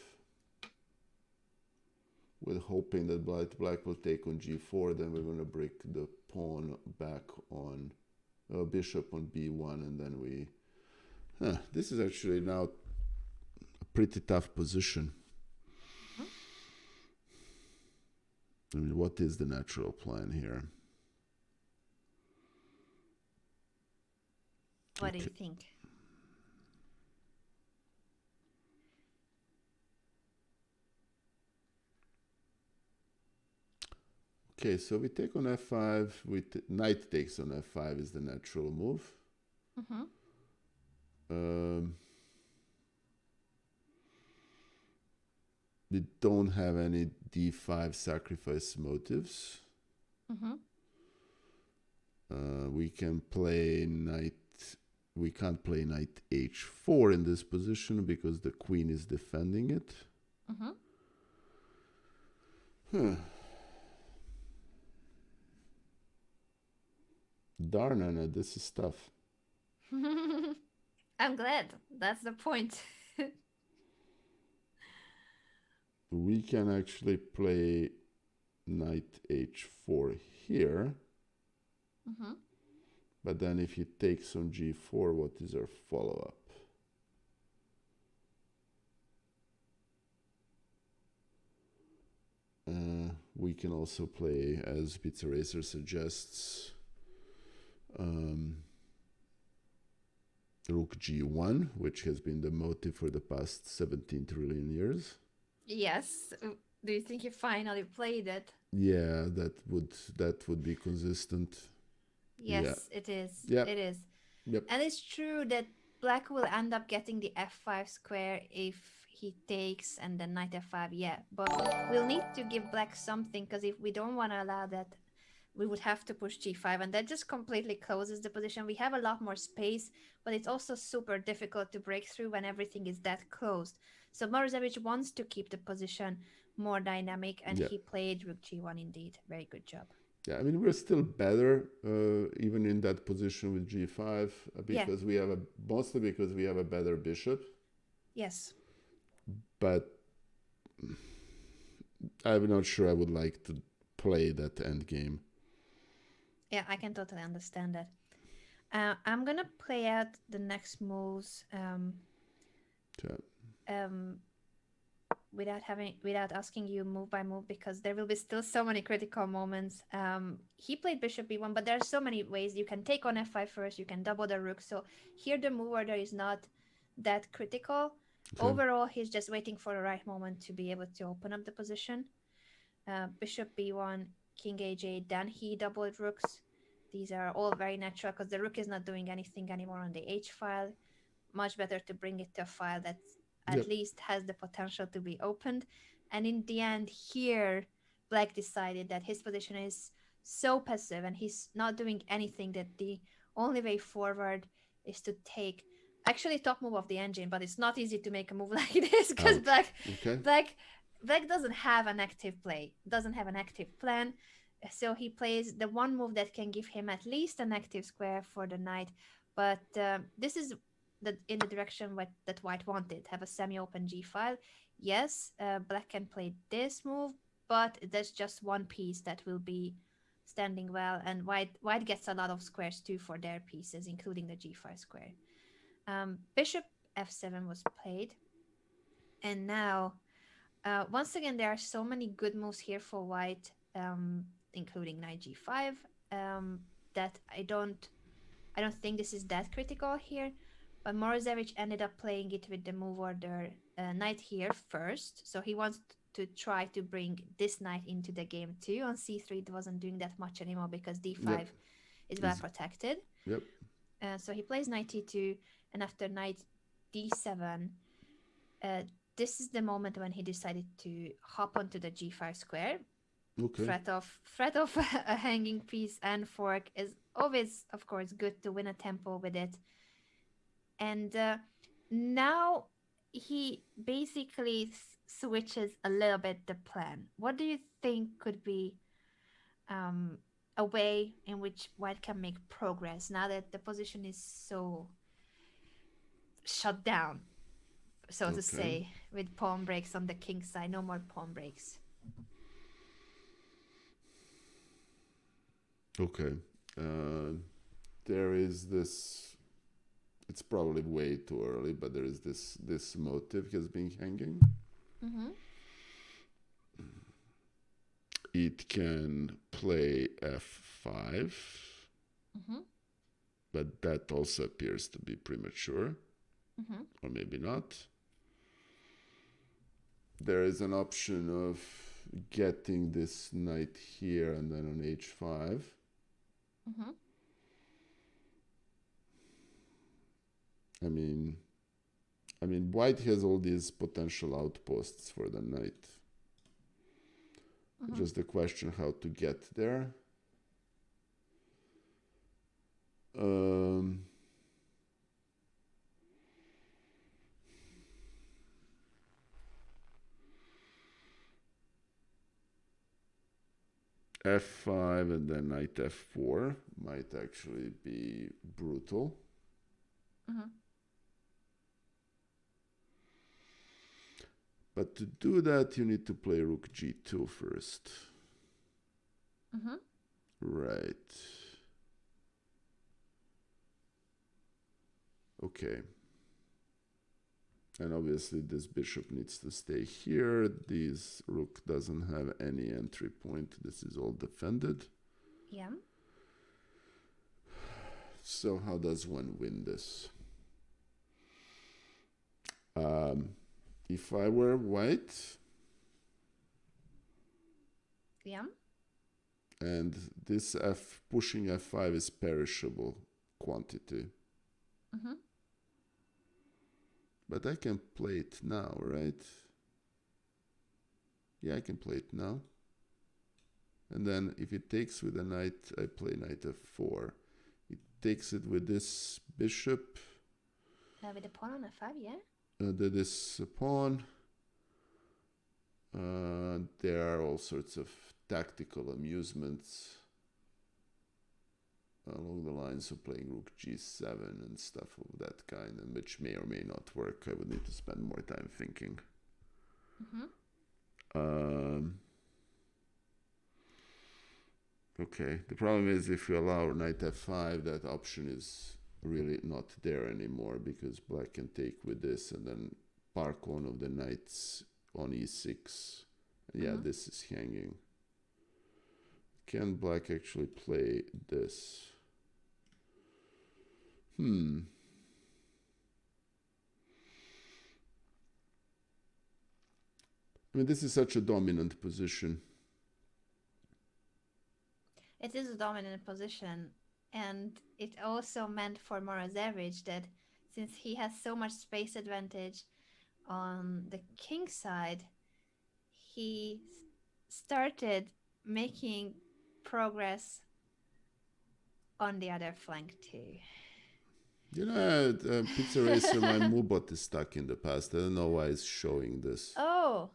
with hoping that black will take on g4? Then we're going to break the pawn back on bishop on b1, and then this is actually now a pretty tough position. Mm-hmm. I mean, what is the natural plan here? What do you Okay. think? Okay, so we take on f5. Knight takes on f5 is the natural move. Mm-hmm. Um, we don't have any d5 sacrifice motives. Mm-hmm. We can play knight. We can't play knight h4 in this position because the queen is defending it. Mm-hmm. Huh. Darn, Anna, this is tough. I'm glad. That's the point. We can actually play knight h4 here, Mm-hmm. but then if he takes on g4, what is our follow-up? We can also play, as Pizza Racer suggests, um, rook g1, which has been the motive for the past 17 trillion years. Yes. Do you think you finally played it? Yeah, that would be consistent. Yeah. Yes, it is. Yep. It is. Yep. And it's true that black will end up getting the f5 square if he takes and then knight f5. Yeah, but we'll need to give black something because if we don't want to allow that, we would have to push g5 and that just completely closes the position. We have a lot more space, but it's also super difficult to break through when everything is that closed. So Morozevich wants to keep the position more dynamic and Yeah. he played rook g1 indeed. Very good job. Yeah, I mean we're still better even in that position with g5 Yeah, because mostly because we have a better bishop. yes. But I'm not sure I would like to play that end game. Yeah, I can totally understand that. I'm gonna play out the next moves So, um, without asking you move by move because there will be still so many critical moments. He played bishop b1, but there are so many ways you can take on f5 first. You can double the rook. So here the move order is not that critical. okay. Overall, he's just waiting for the right moment to be able to open up the position. Bishop b1, king aj, then he doubled rooks. These are all very natural because the rook is not doing anything anymore on the h file. Much better to bring it to a file that at Yep. least has the potential to be opened. And in the end, here, Black decided that his position is so passive and he's not doing anything that the only way forward is to take actually top move of the engine, but it's not easy to make a move like this because Ouch. black Okay. black black doesn't have an active play, doesn't have an active plan. So he plays the one move that can give him at least an active square for the knight. But this is in the direction that white wanted, have a semi-open g file. Yes, black can play this move, but there's just one piece that will be standing well, and white gets a lot of squares too for their pieces, including the g5 square. Bishop f7 was played, and now once again there are so many good moves here for white, including knight g5, um, that I don't think this is that critical here. But Morozevich ended up playing it with the move order knight here first, so he wants to try to bring this knight into the game too. On c3 it wasn't doing that much anymore because Yep. d5 is well Is protected. yep. So he plays knight t2, and after knight d7, uh, this is the moment when he decided to hop onto the g5 square. Okay. Threat of a hanging piece and fork is always, of course, good to win a tempo with it. And now he basically switches a little bit the plan. What do you think could be um, a way in which white can make progress now that the position is so shut down, so to Okay. say, with pawn breaks on the king side? No more pawn breaks. Okay. Uh, there is this. It's probably way too early, but there is this motive has been hanging. Mm-hmm. It can play f5, Mm-hmm. but that also appears to be premature, Mm-hmm. or maybe not. There is an option of getting this knight here and then on h5. Mm-hmm. I mean, white has all these potential outposts for the knight. Mm-hmm. Just the question how to get there. Um, f5 and then knight f4 might actually be brutal. Mm-hmm. But to do that, you need to play rook g2 first. Mm-hmm. Right. Okay. And obviously this bishop needs to stay here. This rook doesn't have any entry point. This is all defended. Yeah. So how does one win this? Um, if I were white, Yeah. and this pushing f5 is perishable quantity. Mm-hmm. But I can play it now, right? Yeah, I can play it now. And then if it takes with a knight, I play knight f4. It takes it with this bishop, With the pawn on f5, yeah. this pawn. There are all sorts of tactical amusements along the lines of playing rook g7 and stuff of that kind, and which may or may not work. I would need to spend more time thinking. Mm-hmm. Okay, the problem is if you allow knight f5, that option is really not there anymore because black can take with this and then park one of the knights on e6. Yeah, Mm-hmm. this is hanging. Can black actually play this? I mean, this is such a dominant position. It is a dominant position, and it also meant for Morozevich that since he has so much space advantage on the king side, he started making progress on the other flank too. Pizza Racer, my Moobot is stuck in the past. I don't know why it's showing this. Oh,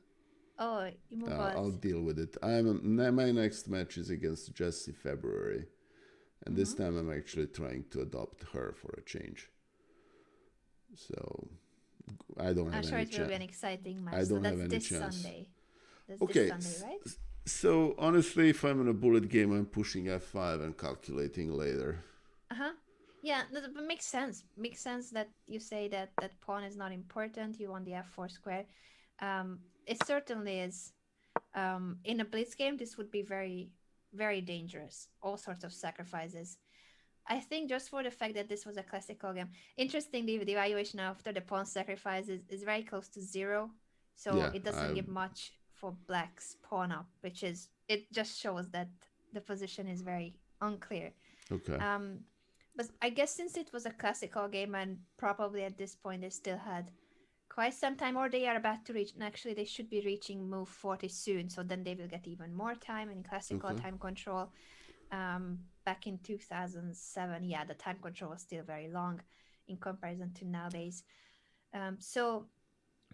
oh, Imubot. I'll deal with it. My next match is against Jessie February, and this Mm-hmm. time I'm actually trying to adopt her for a change. So I don't I'm have sure any it will chance. be an exciting match. I So don't have that's any this chance. Sunday. That's this Okay, Sunday, right? so honestly, if I'm in a bullet game, I'm pushing f5 and calculating later. Uh-huh. Yeah, that makes sense. Makes sense that you say that that pawn is not important. You want the f4 square. It certainly is. In a blitz game, this would be very, very dangerous. All sorts of sacrifices. I think just for the fact that this was a classical game. Interestingly, the evaluation after the pawn sacrifice is very close to zero. So Yeah, it doesn't give much for black's pawn up, which is, it just shows that the position is very unclear. okay. Um, but I guess since it was a classical game and probably at this point they still had quite some time, or they are about to reach, and actually they should be reaching move 40 soon, so then they will get even more time in classical Okay. time control. Back in 2007, yeah, the time control was still very long in comparison to nowadays. So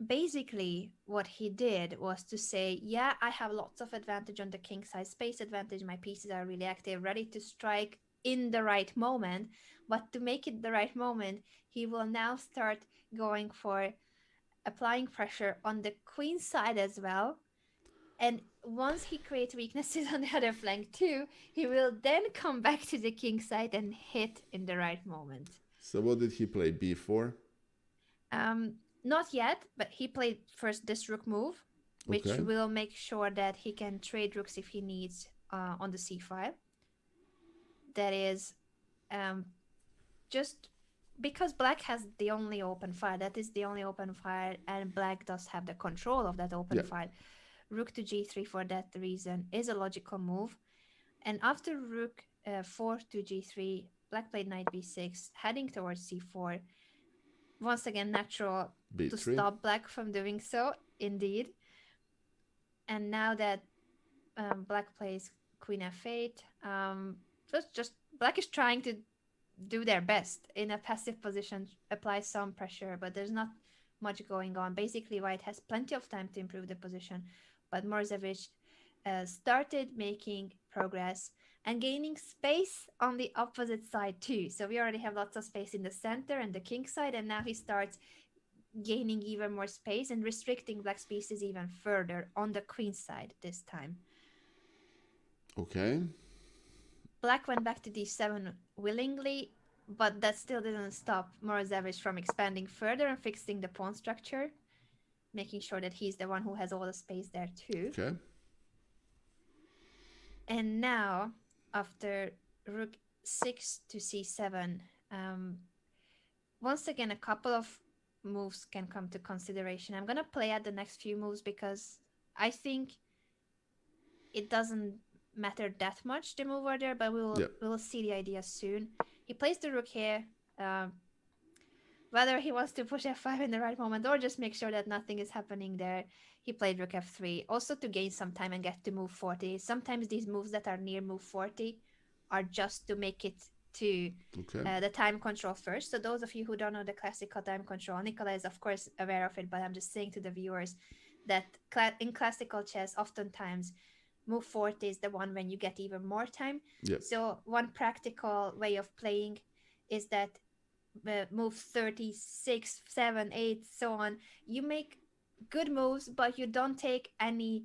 basically what he did was to say, yeah, I have lots of advantage on the king side, space advantage, my pieces are really active, ready to strike in the right moment. But to make it the right moment, he will now start going for applying pressure on the queen side as well. And once he creates weaknesses on the other flank too, he will then come back to the king side and hit in the right moment. So what did he play? B4? Not yet, but he played first this rook move, which Okay. will make sure that he can trade rooks if he needs on the c file. That is um, just because black has the only open file. That is the only open file, and black does have the control of that open Yeah. file. Rook to g3 for that reason is a logical move. And after rook 4 to g3, black played knight b6, heading towards c4. Once again, natural to B3? stop black from doing so, indeed. And now that black plays queen f8, just black is trying to do their best in a passive position, apply some pressure, but there's not much going on. Basically, white has plenty of time to improve the position, but Morozevich started making progress and gaining space on the opposite side too. So we already have lots of space in the center and the king side, and now he starts gaining even more space and restricting black's pieces even further on the queen side this time. Okay. Black went back to d7 willingly, but that still didn't stop Morozevich from expanding further and fixing the pawn structure, making sure that he's the one who has all the space there too. Okay. And now, after rook 6 to c7, once again, a couple of moves can come to consideration. I'm going to play out the next few moves because I think it doesn't matter that much the move order, but Yeah. we will see the idea soon. He plays the rook here. Whether he wants to push f5 in the right moment or just make sure that nothing is happening there, he played rook f3, also to gain some time and get to move 40. Sometimes these moves that are near move 40 are just to make it to Okay. the time control first. So those of you who don't know the classical time control, Nikola is of course aware of it, but I'm just saying to the viewers that in classical chess, oftentimes move 40 is the one when you get even more time. Yeah. So one practical way of playing is that move 36, 7, 8, so on, you make good moves, but you don't take any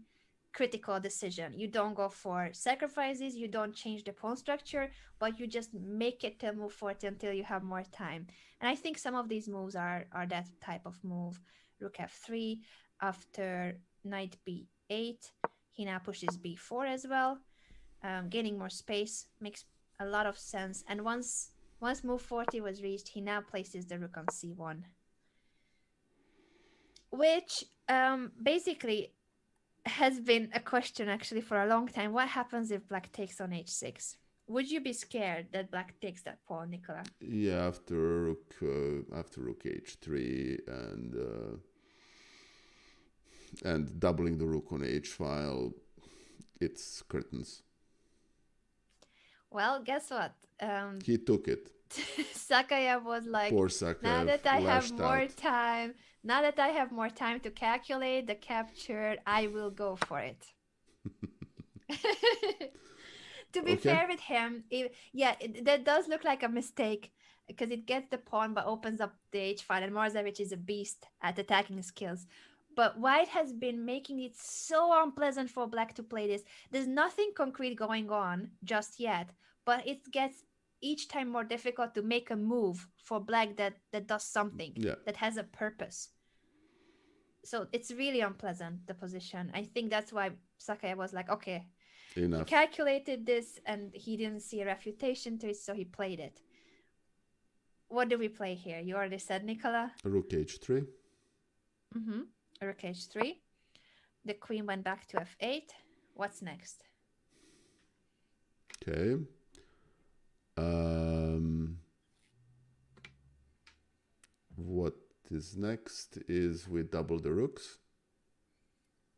critical decision. You don't go for sacrifices, you don't change the pawn structure, but you just make it till move 40 until you have more time. And I think some of these moves are that type of move. Rook f3, after knight b8, he now pushes b4 as well. Gaining more space makes a lot of sense. And once move 40 was reached, he now places the rook on c1. Which basically has been a question actually for a long time. What happens if black takes on h6? Would you be scared that black takes that pawn, Nikola? Yeah, after rook h3 and doubling the rook on h file, it's curtains. Well, guess what? He took it. Sakayev was like, Poor now Sakaev that I have lashed more out. time, now that I have more time to calculate the capture, I will go for it. To be Okay. fair with him, that does look like a mistake because it gets the pawn but opens up the h file, and Morozevich is a beast at attacking skills. But White has been making it so unpleasant for Black to play this. There's nothing concrete going on just yet, but it gets each time more difficult to make a move for Black that does something, Yeah. that has a purpose. So it's really unpleasant, the position. I think that's why Sakai was like, okay, he Enough. calculated this and he didn't see a refutation to it, so he played it. What do we play here? You already said, Nikola. Rook h3. Mm-hmm. Rook h3. The queen went back to f8. What's next? Okay. What is next is we double the rooks.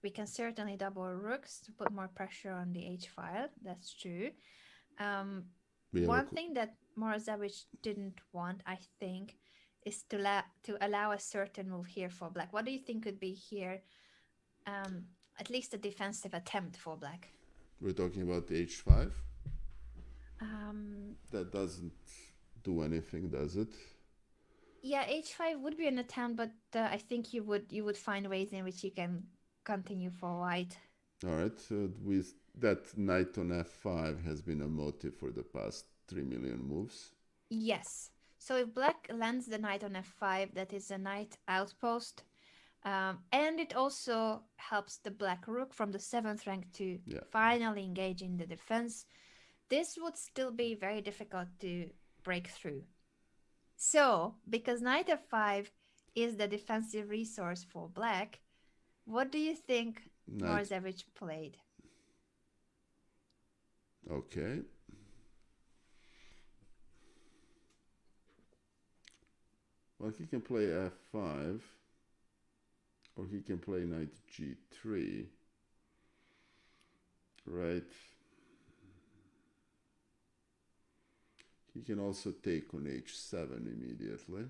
We can certainly double rooks to put more pressure on the h file. That's true. One thing that Morozevich didn't want, I think, is to allow a certain move here for Black. What do you think could be here? At least a defensive attempt for Black. We're talking about the h5. Um, That doesn't do anything, does it? yeah, h5 would be an attempt, but I think you would find ways in which you can continue for White. All right. With that, knight on f5 has been a motive for the past 3 million moves. Yes. So if Black lands the knight on f5, that is a knight outpost. And it also helps the Black rook from the 7th rank to finally engage in the defense. This would still be very difficult to break through. So, because knight f5 is the defensive resource for Black, what do you think Morozevich played? Okay. Well, he can play f5, or he can play knight g3, right? He can also take on h7 immediately.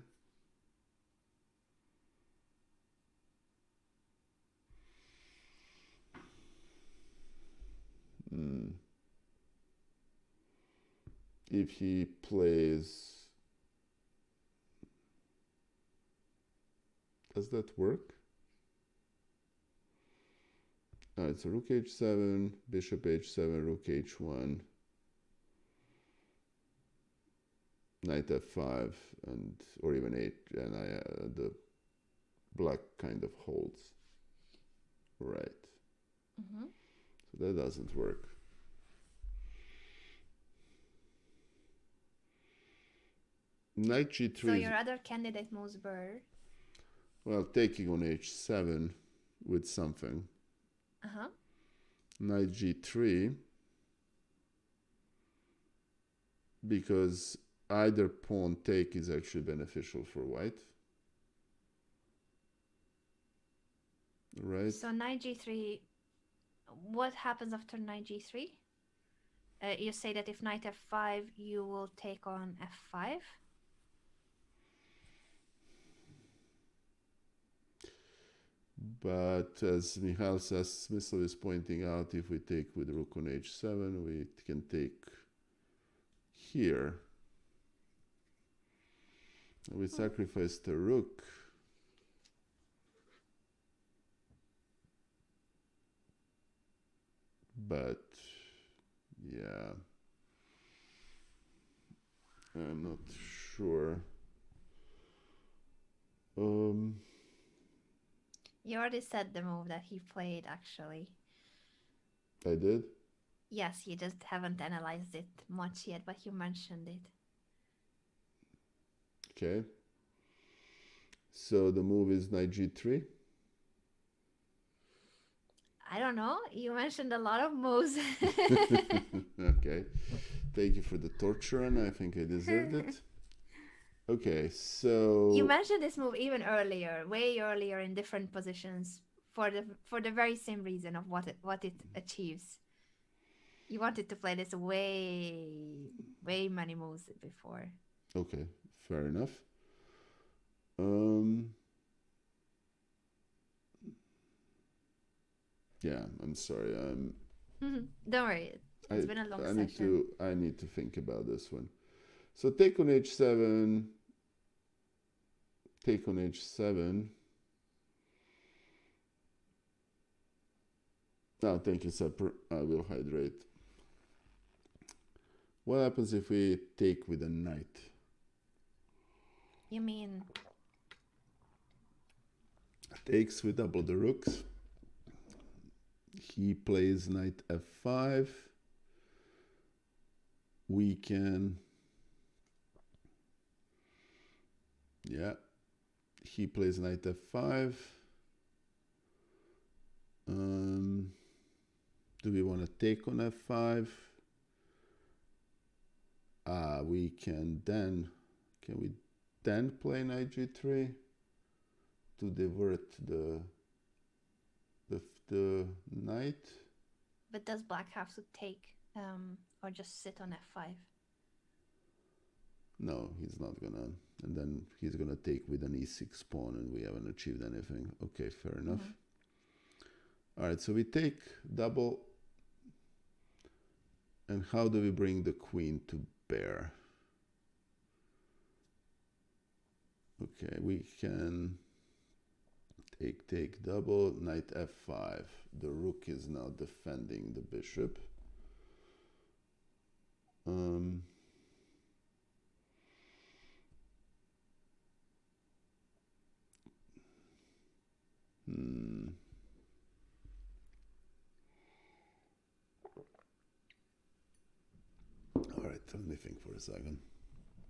If he plays... Does that work? Alright, so rook h7, bishop h7, rook h1, knight f5, and or even 8, and the Black kind of holds. Right. So that doesn't work. Knight g3. So your other candidate moves were? Well, taking on h7 with something. Knight g3, because either pawn take is actually beneficial for White. Right. So knight g3, what happens after knight g3? You say that if knight f5, you will take on f5? But as Michal Smysl is pointing out, if we take with rook on h7, we can take here. We sacrifice the rook. But yeah, I'm not sure. You already said the move that he played, actually. I did? Yes, you just haven't analyzed it much yet, but you mentioned it. Okay. So the move is knight g3? I don't know. You mentioned a lot of moves. Okay. Thank you for the torture, and I think I deserved it. Okay, so you mentioned this move even earlier, way earlier in different positions for the very same reason of what it achieves. You wanted to play this way, way many moves before. Okay, fair enough. Um, yeah, I'm sorry. Don't worry, it's I been a long I need session. to think about this one. So take on h7, take on h7. Oh, thank you, Sepper. I will hydrate. What happens if we take with a knight? You mean Takes, we double the rooks. He plays knight f5. We can, yeah, he plays knight f5. Um, do we want to take on f5? We can then, can we then play knight g3 to divert the knight? but does black have to take or just sit on f5? No, he's not gonna. And then he's gonna take with an e6 pawn, and we haven't achieved anything. Okay, fair enough. Mm-hmm. All right, so we take double. And how do we bring the queen to bear? Okay, we can take double, knight f5. The rook is now defending the bishop. Um, hmm. All right, let me think for a second.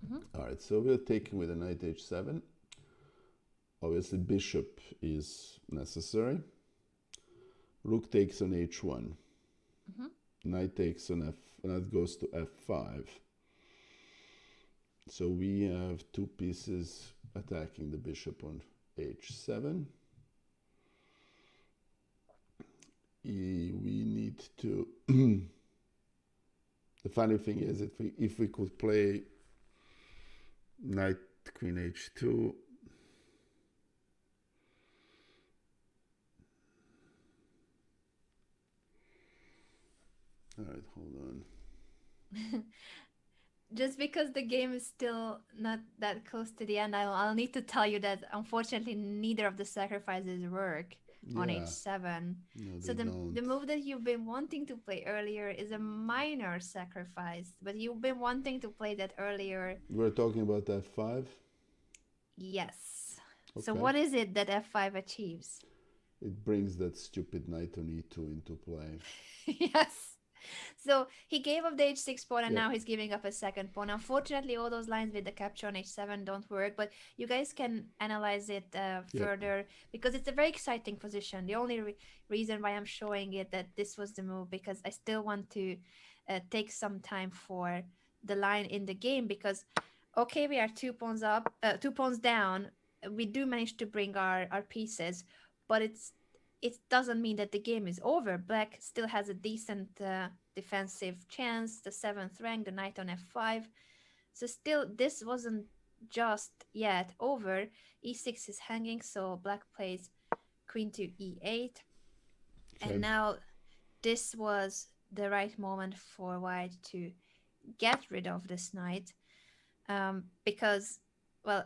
Mm-hmm. All right, so we're taking with a knight h7. Obviously, bishop is necessary. Rook takes on h1. Mm-hmm. Knight takes on f. Knight goes to f5. So we have two pieces attacking the bishop on h7. We need to. The funny thing is, if we could play knight queen h2. All right, hold on. Just because the game is still not that close to the end, I'll need to tell you that unfortunately neither of the sacrifices work on Yeah, h7. no, So they the don't. move that you've been wanting to play earlier is a minor sacrifice, but you've been wanting to play that earlier. We're talking about f5. Yes. So Okay. what is it that f5 achieves? It brings that stupid knight on e2 into play. Yes. So he gave up the h6 pawn and Yep. now he's giving up a second pawn. Unfortunately, all those lines with the capture on h7 don't work, but you guys can analyze it Yep. further because it's a very exciting position. The only reason why I'm showing it that this was the move because I still want to take some time for the line in the game because okay, we are 2 pawns up, 2 pawns down. We do manage to bring our pieces, but it doesn't mean that the game is over. Black still has a decent defensive chance, the seventh rank, the knight on f5. So still, this wasn't just yet over. e6 is hanging, so black plays queen to e8. And Okay. now this was the right moment for white to get rid of this knight because, well,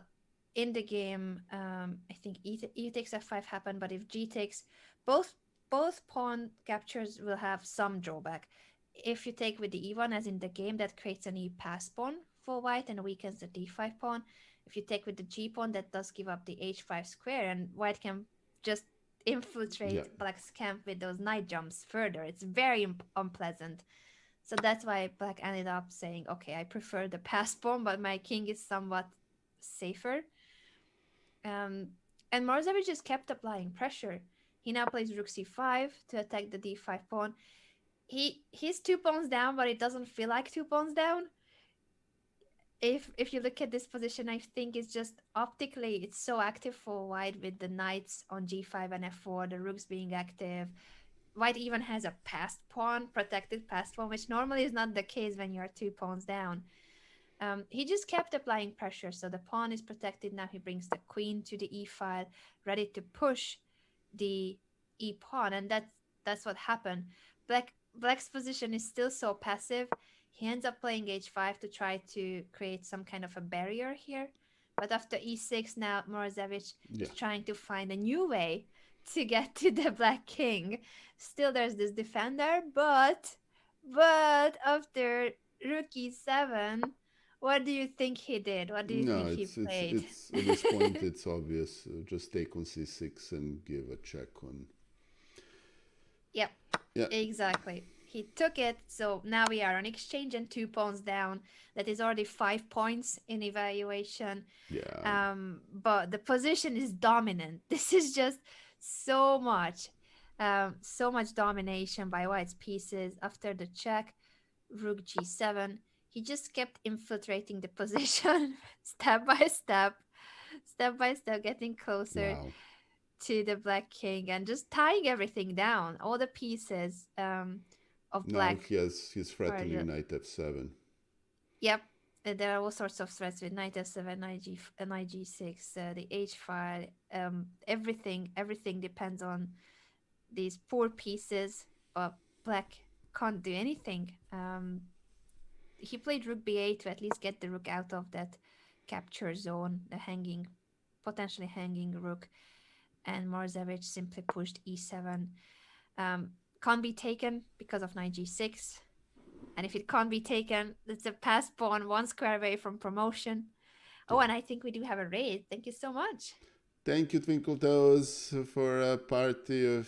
in the game, I think e takes f5 happened, but if g takes, both both pawn captures will have some drawback. If you take with the e1, as in the game, that creates an e pass pawn for white and weakens the d5 pawn. If you take with the g pawn, that does give up the h5 square, and white can just Yeah. infiltrate black's camp with those knight jumps further. It's very unpleasant. So that's why Black ended up saying, okay, I prefer the pass pawn, but my king is somewhat safer. Um, and Morozevich just kept applying pressure. He now plays rook c5 to attack the d5 pawn. He's 2 pawns down, but it doesn't feel like 2 pawns down. If you look at this position, I think it's just optically it's so active for white with the knights on g5 and f4, the rooks being active, White even has a passed pawn, protected passed pawn, which normally is not the case when you're 2 pawns down. He just kept applying pressure, so the pawn is protected. Now he brings the queen to the e file, ready to push the e pawn, and that's what happened. Black's position is still so passive. He ends up playing h5 to try to create some kind of a barrier here. But after e6, now Morozevich Yeah. is trying to find a new way to get to the black king. Still, there's this defender, but after rook e7, what do you think he did? What do you No, think he played? it's at this point it's obvious. Just take on c6 and give a check on. Yep, Yeah, exactly. He took it, so now we are on exchange and 2 pawns down. That is already 5 points in evaluation. yeah. But the position is dominant. This is just so much, so much domination by White's pieces. After the check, Rook G7, he just kept infiltrating the position step by step, getting closer Wow. to the Black King and just tying everything down. All the pieces of Now Black he's are threatening just, knight f7. yep. There are all sorts of threats with knight f7, knight g6, the h file. Everything depends on these poor pieces. But Black can't do anything. He played rook b8 to at least get the rook out of that capture zone, the potentially hanging rook. And Morozevich simply pushed e7. Can't be taken because of knight g6. And if it can't be taken, it's a pass pawn 1 square away from promotion. Oh, Yeah. and I think we do have a raid. Thank you so much. Thank you, Twinkle Toes, for a party of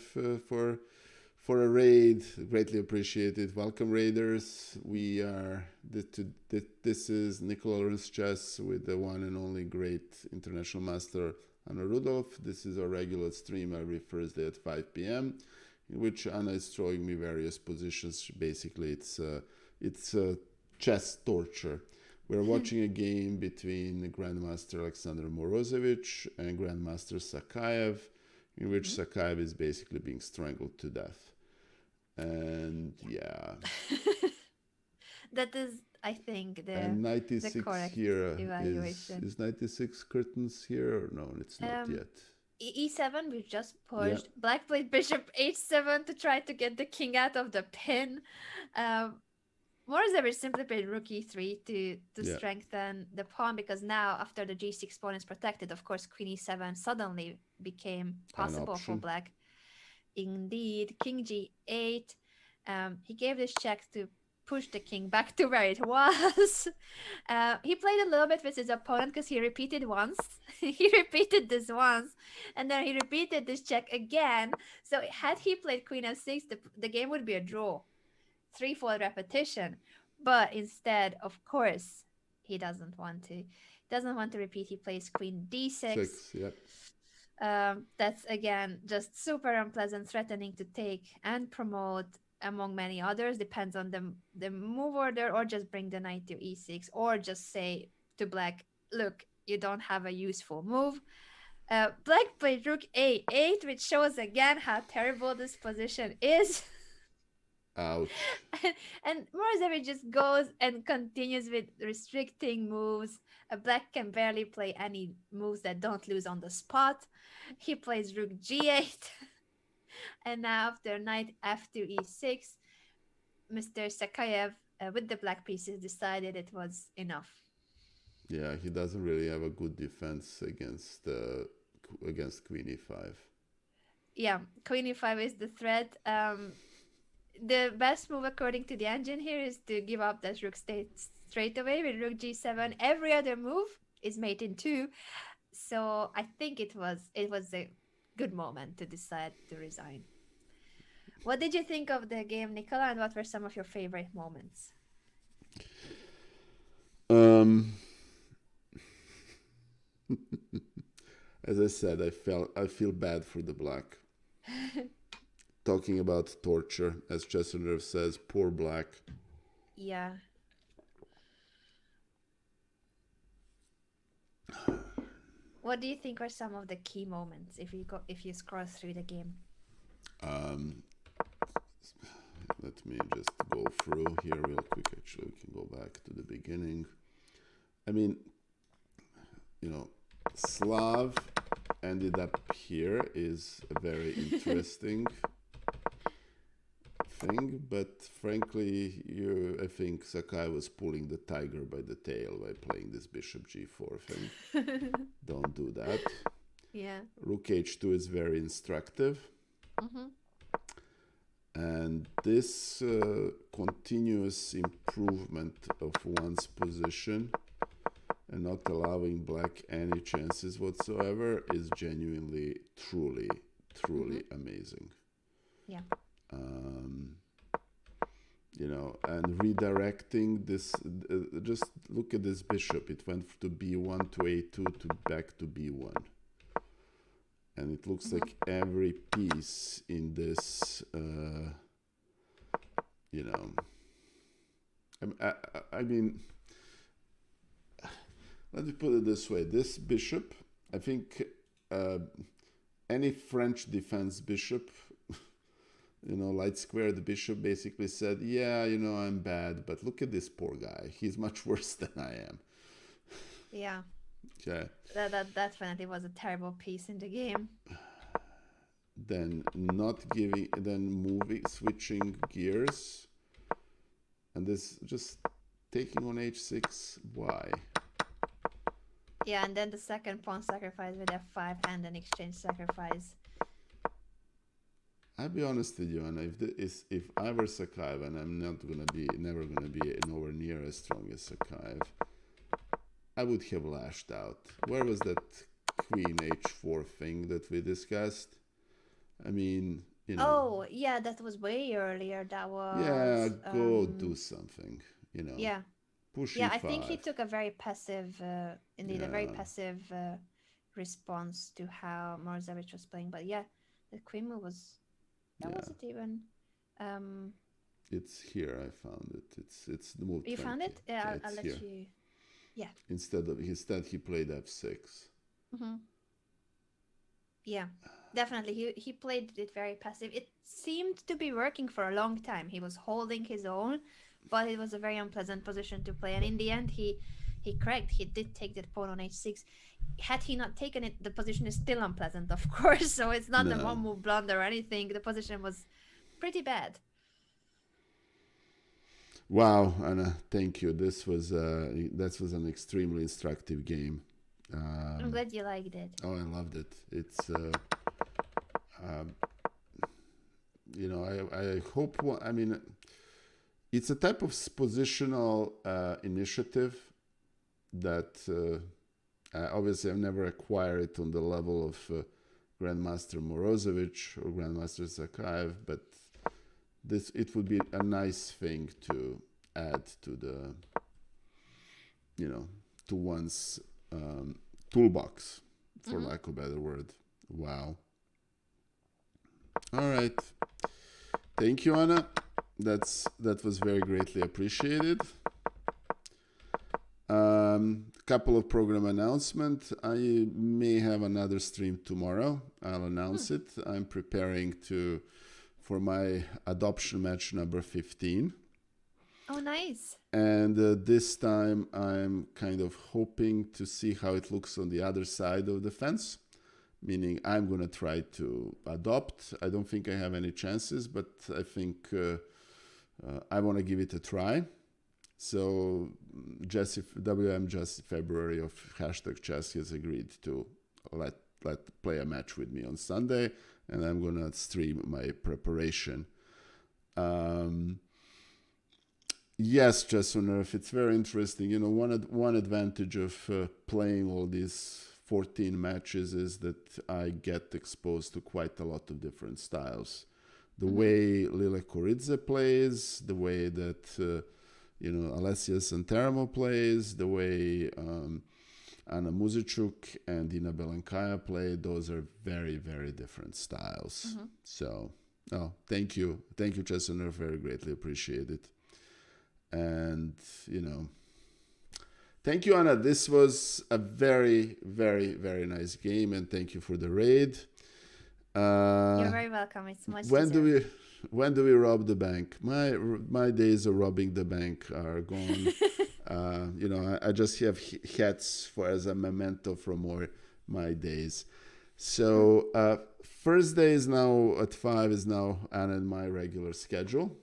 for a raid. Greatly appreciated. Welcome, raiders. We are this is Nikola chess with the one and only great international master Anna Rudolf. This is our regular stream every Thursday at 5 p.m. in which Anna is showing me various positions. Basically, it's chess torture. We're watching a game between Grandmaster Alexander Morozevich and Grandmaster Sakaev, in which Mhm. Sakaev is basically being strangled to death. And yeah, That is, I think, and the 96 correct here evaluation. is 96 curtains here or no? It's not Um, yet. E7, we've just Yeah, pushed. Black played bishop h7 to try to get the king out of the pin. Um, Morozevich simply played rook e3 to yeah, strengthen the pawn because now, after the g6 pawn is protected, of course, queen e7 suddenly became an possible for option. black. Indeed, king g8. He gave this check to push the king back to where it was. He played a little bit with his opponent because he repeated once. He repeated this once, and then he repeated this check again. So had he played queen f6, the game would be a draw, threefold repetition. But instead, of course, he doesn't want to repeat. He plays queen d6. 6, yeah. That's again just super unpleasant, threatening to take and promote among many others. Depends on the move order, or just bring the knight to e6, or just say to black, look, you don't have a useful move. Black played rook a8, which shows again how terrible this position is. Ouch. And Morozevich just goes and continues with restricting moves. A black can barely play any moves that don't lose on the spot. He plays rook g8, and now after knight f2 e6, Mr. Sakayev, with the black pieces, decided it was enough. Yeah, he doesn't really have a good defense against Queen e5. Yeah, queen e5 is the threat. The best move according to the engine here is to give up that rook state straight away with rook g7. Every other move is mate in two. So I think it was a good moment to decide to resign. What did you think of the game, Nikola, and what were some of your favorite moments? Um, as I said, I feel bad for the black. Talking about torture, as Chesterner says, poor black. Yeah. What do you think are some of the key moments if you scroll through the game? Um, let me just go through here real quick. Actually, we can go back to the beginning. I mean, you know, Slav ended up here is a very interesting thing, but frankly, I think Sakai was pulling the tiger by the tail by playing this bishop g4 thing. Don't do that. Yeah. Rook h2 is very instructive. Mm-hmm. And this continuous improvement of one's position and not allowing black any chances whatsoever is genuinely, truly amazing. Yeah. You know, and redirecting this, just look at this bishop. It went to b1 to a2 to back to b1. And it looks like every piece in this, you know, I mean, let me put it this way. This bishop, I think any French defense bishop, you know, light squared bishop basically said, yeah, you know, I'm bad, but look at this poor guy. He's much worse than I am. Yeah. Okay. That definitely was a terrible piece in the game. Then moving, switching gears. And this just taking on h6, why? Yeah, and then the second pawn sacrifice with f5 and an exchange sacrifice. I'll be honest with you, Anna. If I were Sakaev, and I'm never gonna be nowhere near as strong as Sakaev, I would have lashed out. Where was that queen h4 thing that we discussed? I mean, you know. Oh, yeah, that was way earlier. That Yeah, was go do something. You know. yeah. Push Yeah, e5. I think he took a very passive, indeed, a very Yeah. passive response to how Morozevich was playing. But yeah, the queen move was, that Yeah. wasn't even. It's here. I found it. It's the move. You 20. found it? Yeah, I'll let here. you. Yeah. Instead he played f6. Mm-hmm. Yeah, definitely. He played it very passive. It seemed to be working for a long time. He was holding his own, but it was a very unpleasant position to play. And in the end, he cracked. He did take that pawn on h6. Had he not taken it, the position is still unpleasant, of course. So it's not a one move blunder or anything. The position was pretty bad. Wow, Anna, thank you. This was an extremely instructive game. I'm glad you liked it. Oh, I loved it. It's you know, I hope. I mean, it's a type of positional initiative that obviously I've never acquired it on the level of Grandmaster Morozevich or Grandmaster Sakaev, but it would be a nice thing to add to the, you know, to one's toolbox, for lack of a better word. Wow. All right. Thank you, Anna. That was very greatly appreciated. Couple of program announcement. I may have another stream tomorrow. I'll announce it. I'm preparing for my adoption match number 15. Oh, nice. And this time I'm kind of hoping to see how it looks on the other side of the fence, meaning I'm going to try to adopt. I don't think I have any chances, but I think I want to give it a try. So WM Jesse February of #chess has agreed to let play a match with me on Sunday, and I'm going to stream my preparation. Yes, Chess on Earth, it's very interesting. You know, one advantage of playing all these 14 matches is that I get exposed to quite a lot of different styles. The way Lile Koridze plays, the way that you know, Alessia Santeramo plays, the way Anna Muzichuk and Dina Belankaya play, those are very, very different styles. So, thank you. Thank you, Chess on Earth, very greatly appreciate it. And, you know, thank you, Anna. This was a very, very, very nice game, and thank you for the raid. You're very welcome. It's much when deserved. When do we rob the bank? My days of robbing the bank are gone. I just have hats for as a memento from my days. So Thursday is now at 5 is now Anna and my regular schedule.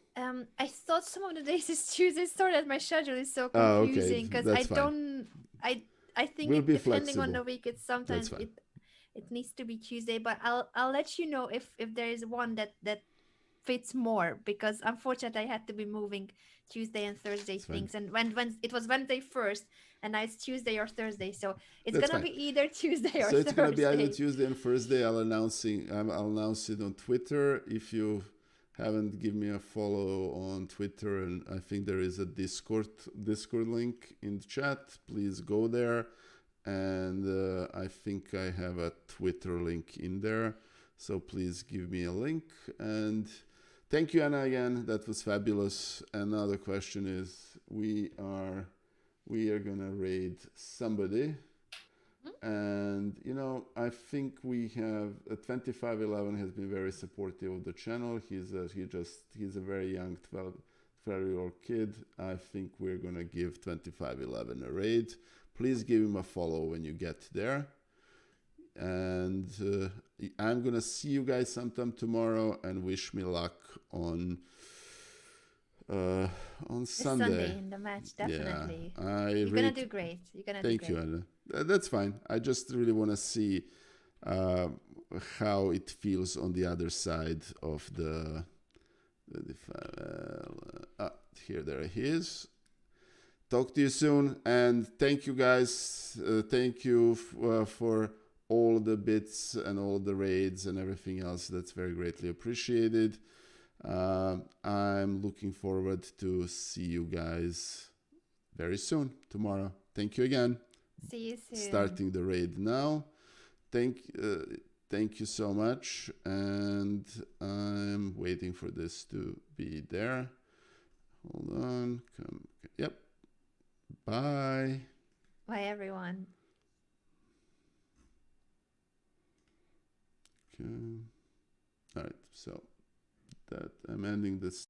I thought some of the days is Tuesday. Sorry that my schedule is so Oh, okay, confusing because I that's fine. don't. I think We'll it be depending on flexible. the week. It's That's sometimes fine. it needs to be Tuesday, but I'll let you know if there is one that fits more because unfortunately I had to be moving Tuesday and Thursday It's fine. things, and when it was Wednesday first, and now it's Tuesday or Thursday, so it's That's gonna fine. be either Tuesday or So it's gonna be either Thursday. Tuesday and Thursday. I'll announce it on Twitter. If you haven't given me a follow on Twitter, and I think there is a Discord link in the chat. Please go there, and I think I have a Twitter link in there. So please give me a link. And thank you, Anna, again. That was fabulous. Another question is we are gonna raid somebody, and I think we have 2511 has been very supportive of the channel. He's a very young 12-year-old kid. I think we're gonna give 2511 a raid. Please give him a follow when you get there, and I'm gonna see you guys sometime tomorrow, and wish me luck on uh, on This Sunday. Sunday in the match, Yeah, definitely. I You're gonna rate. do great. You're gonna do Thank you, great. Anna. That's fine. I just really want to see uh, how it feels on the other side of here. There he is. Talk to you soon, and thank you guys. Thank you for all the bits and all the raids and everything else. That's very greatly appreciated. I'm looking forward to see you guys very soon tomorrow. Thank you again. See you soon. Starting the raid now. Thank you so much, and I'm waiting for this to be there. Hold on. Come. Yep. Bye. Bye, everyone. Okay. All right. So that I'm ending this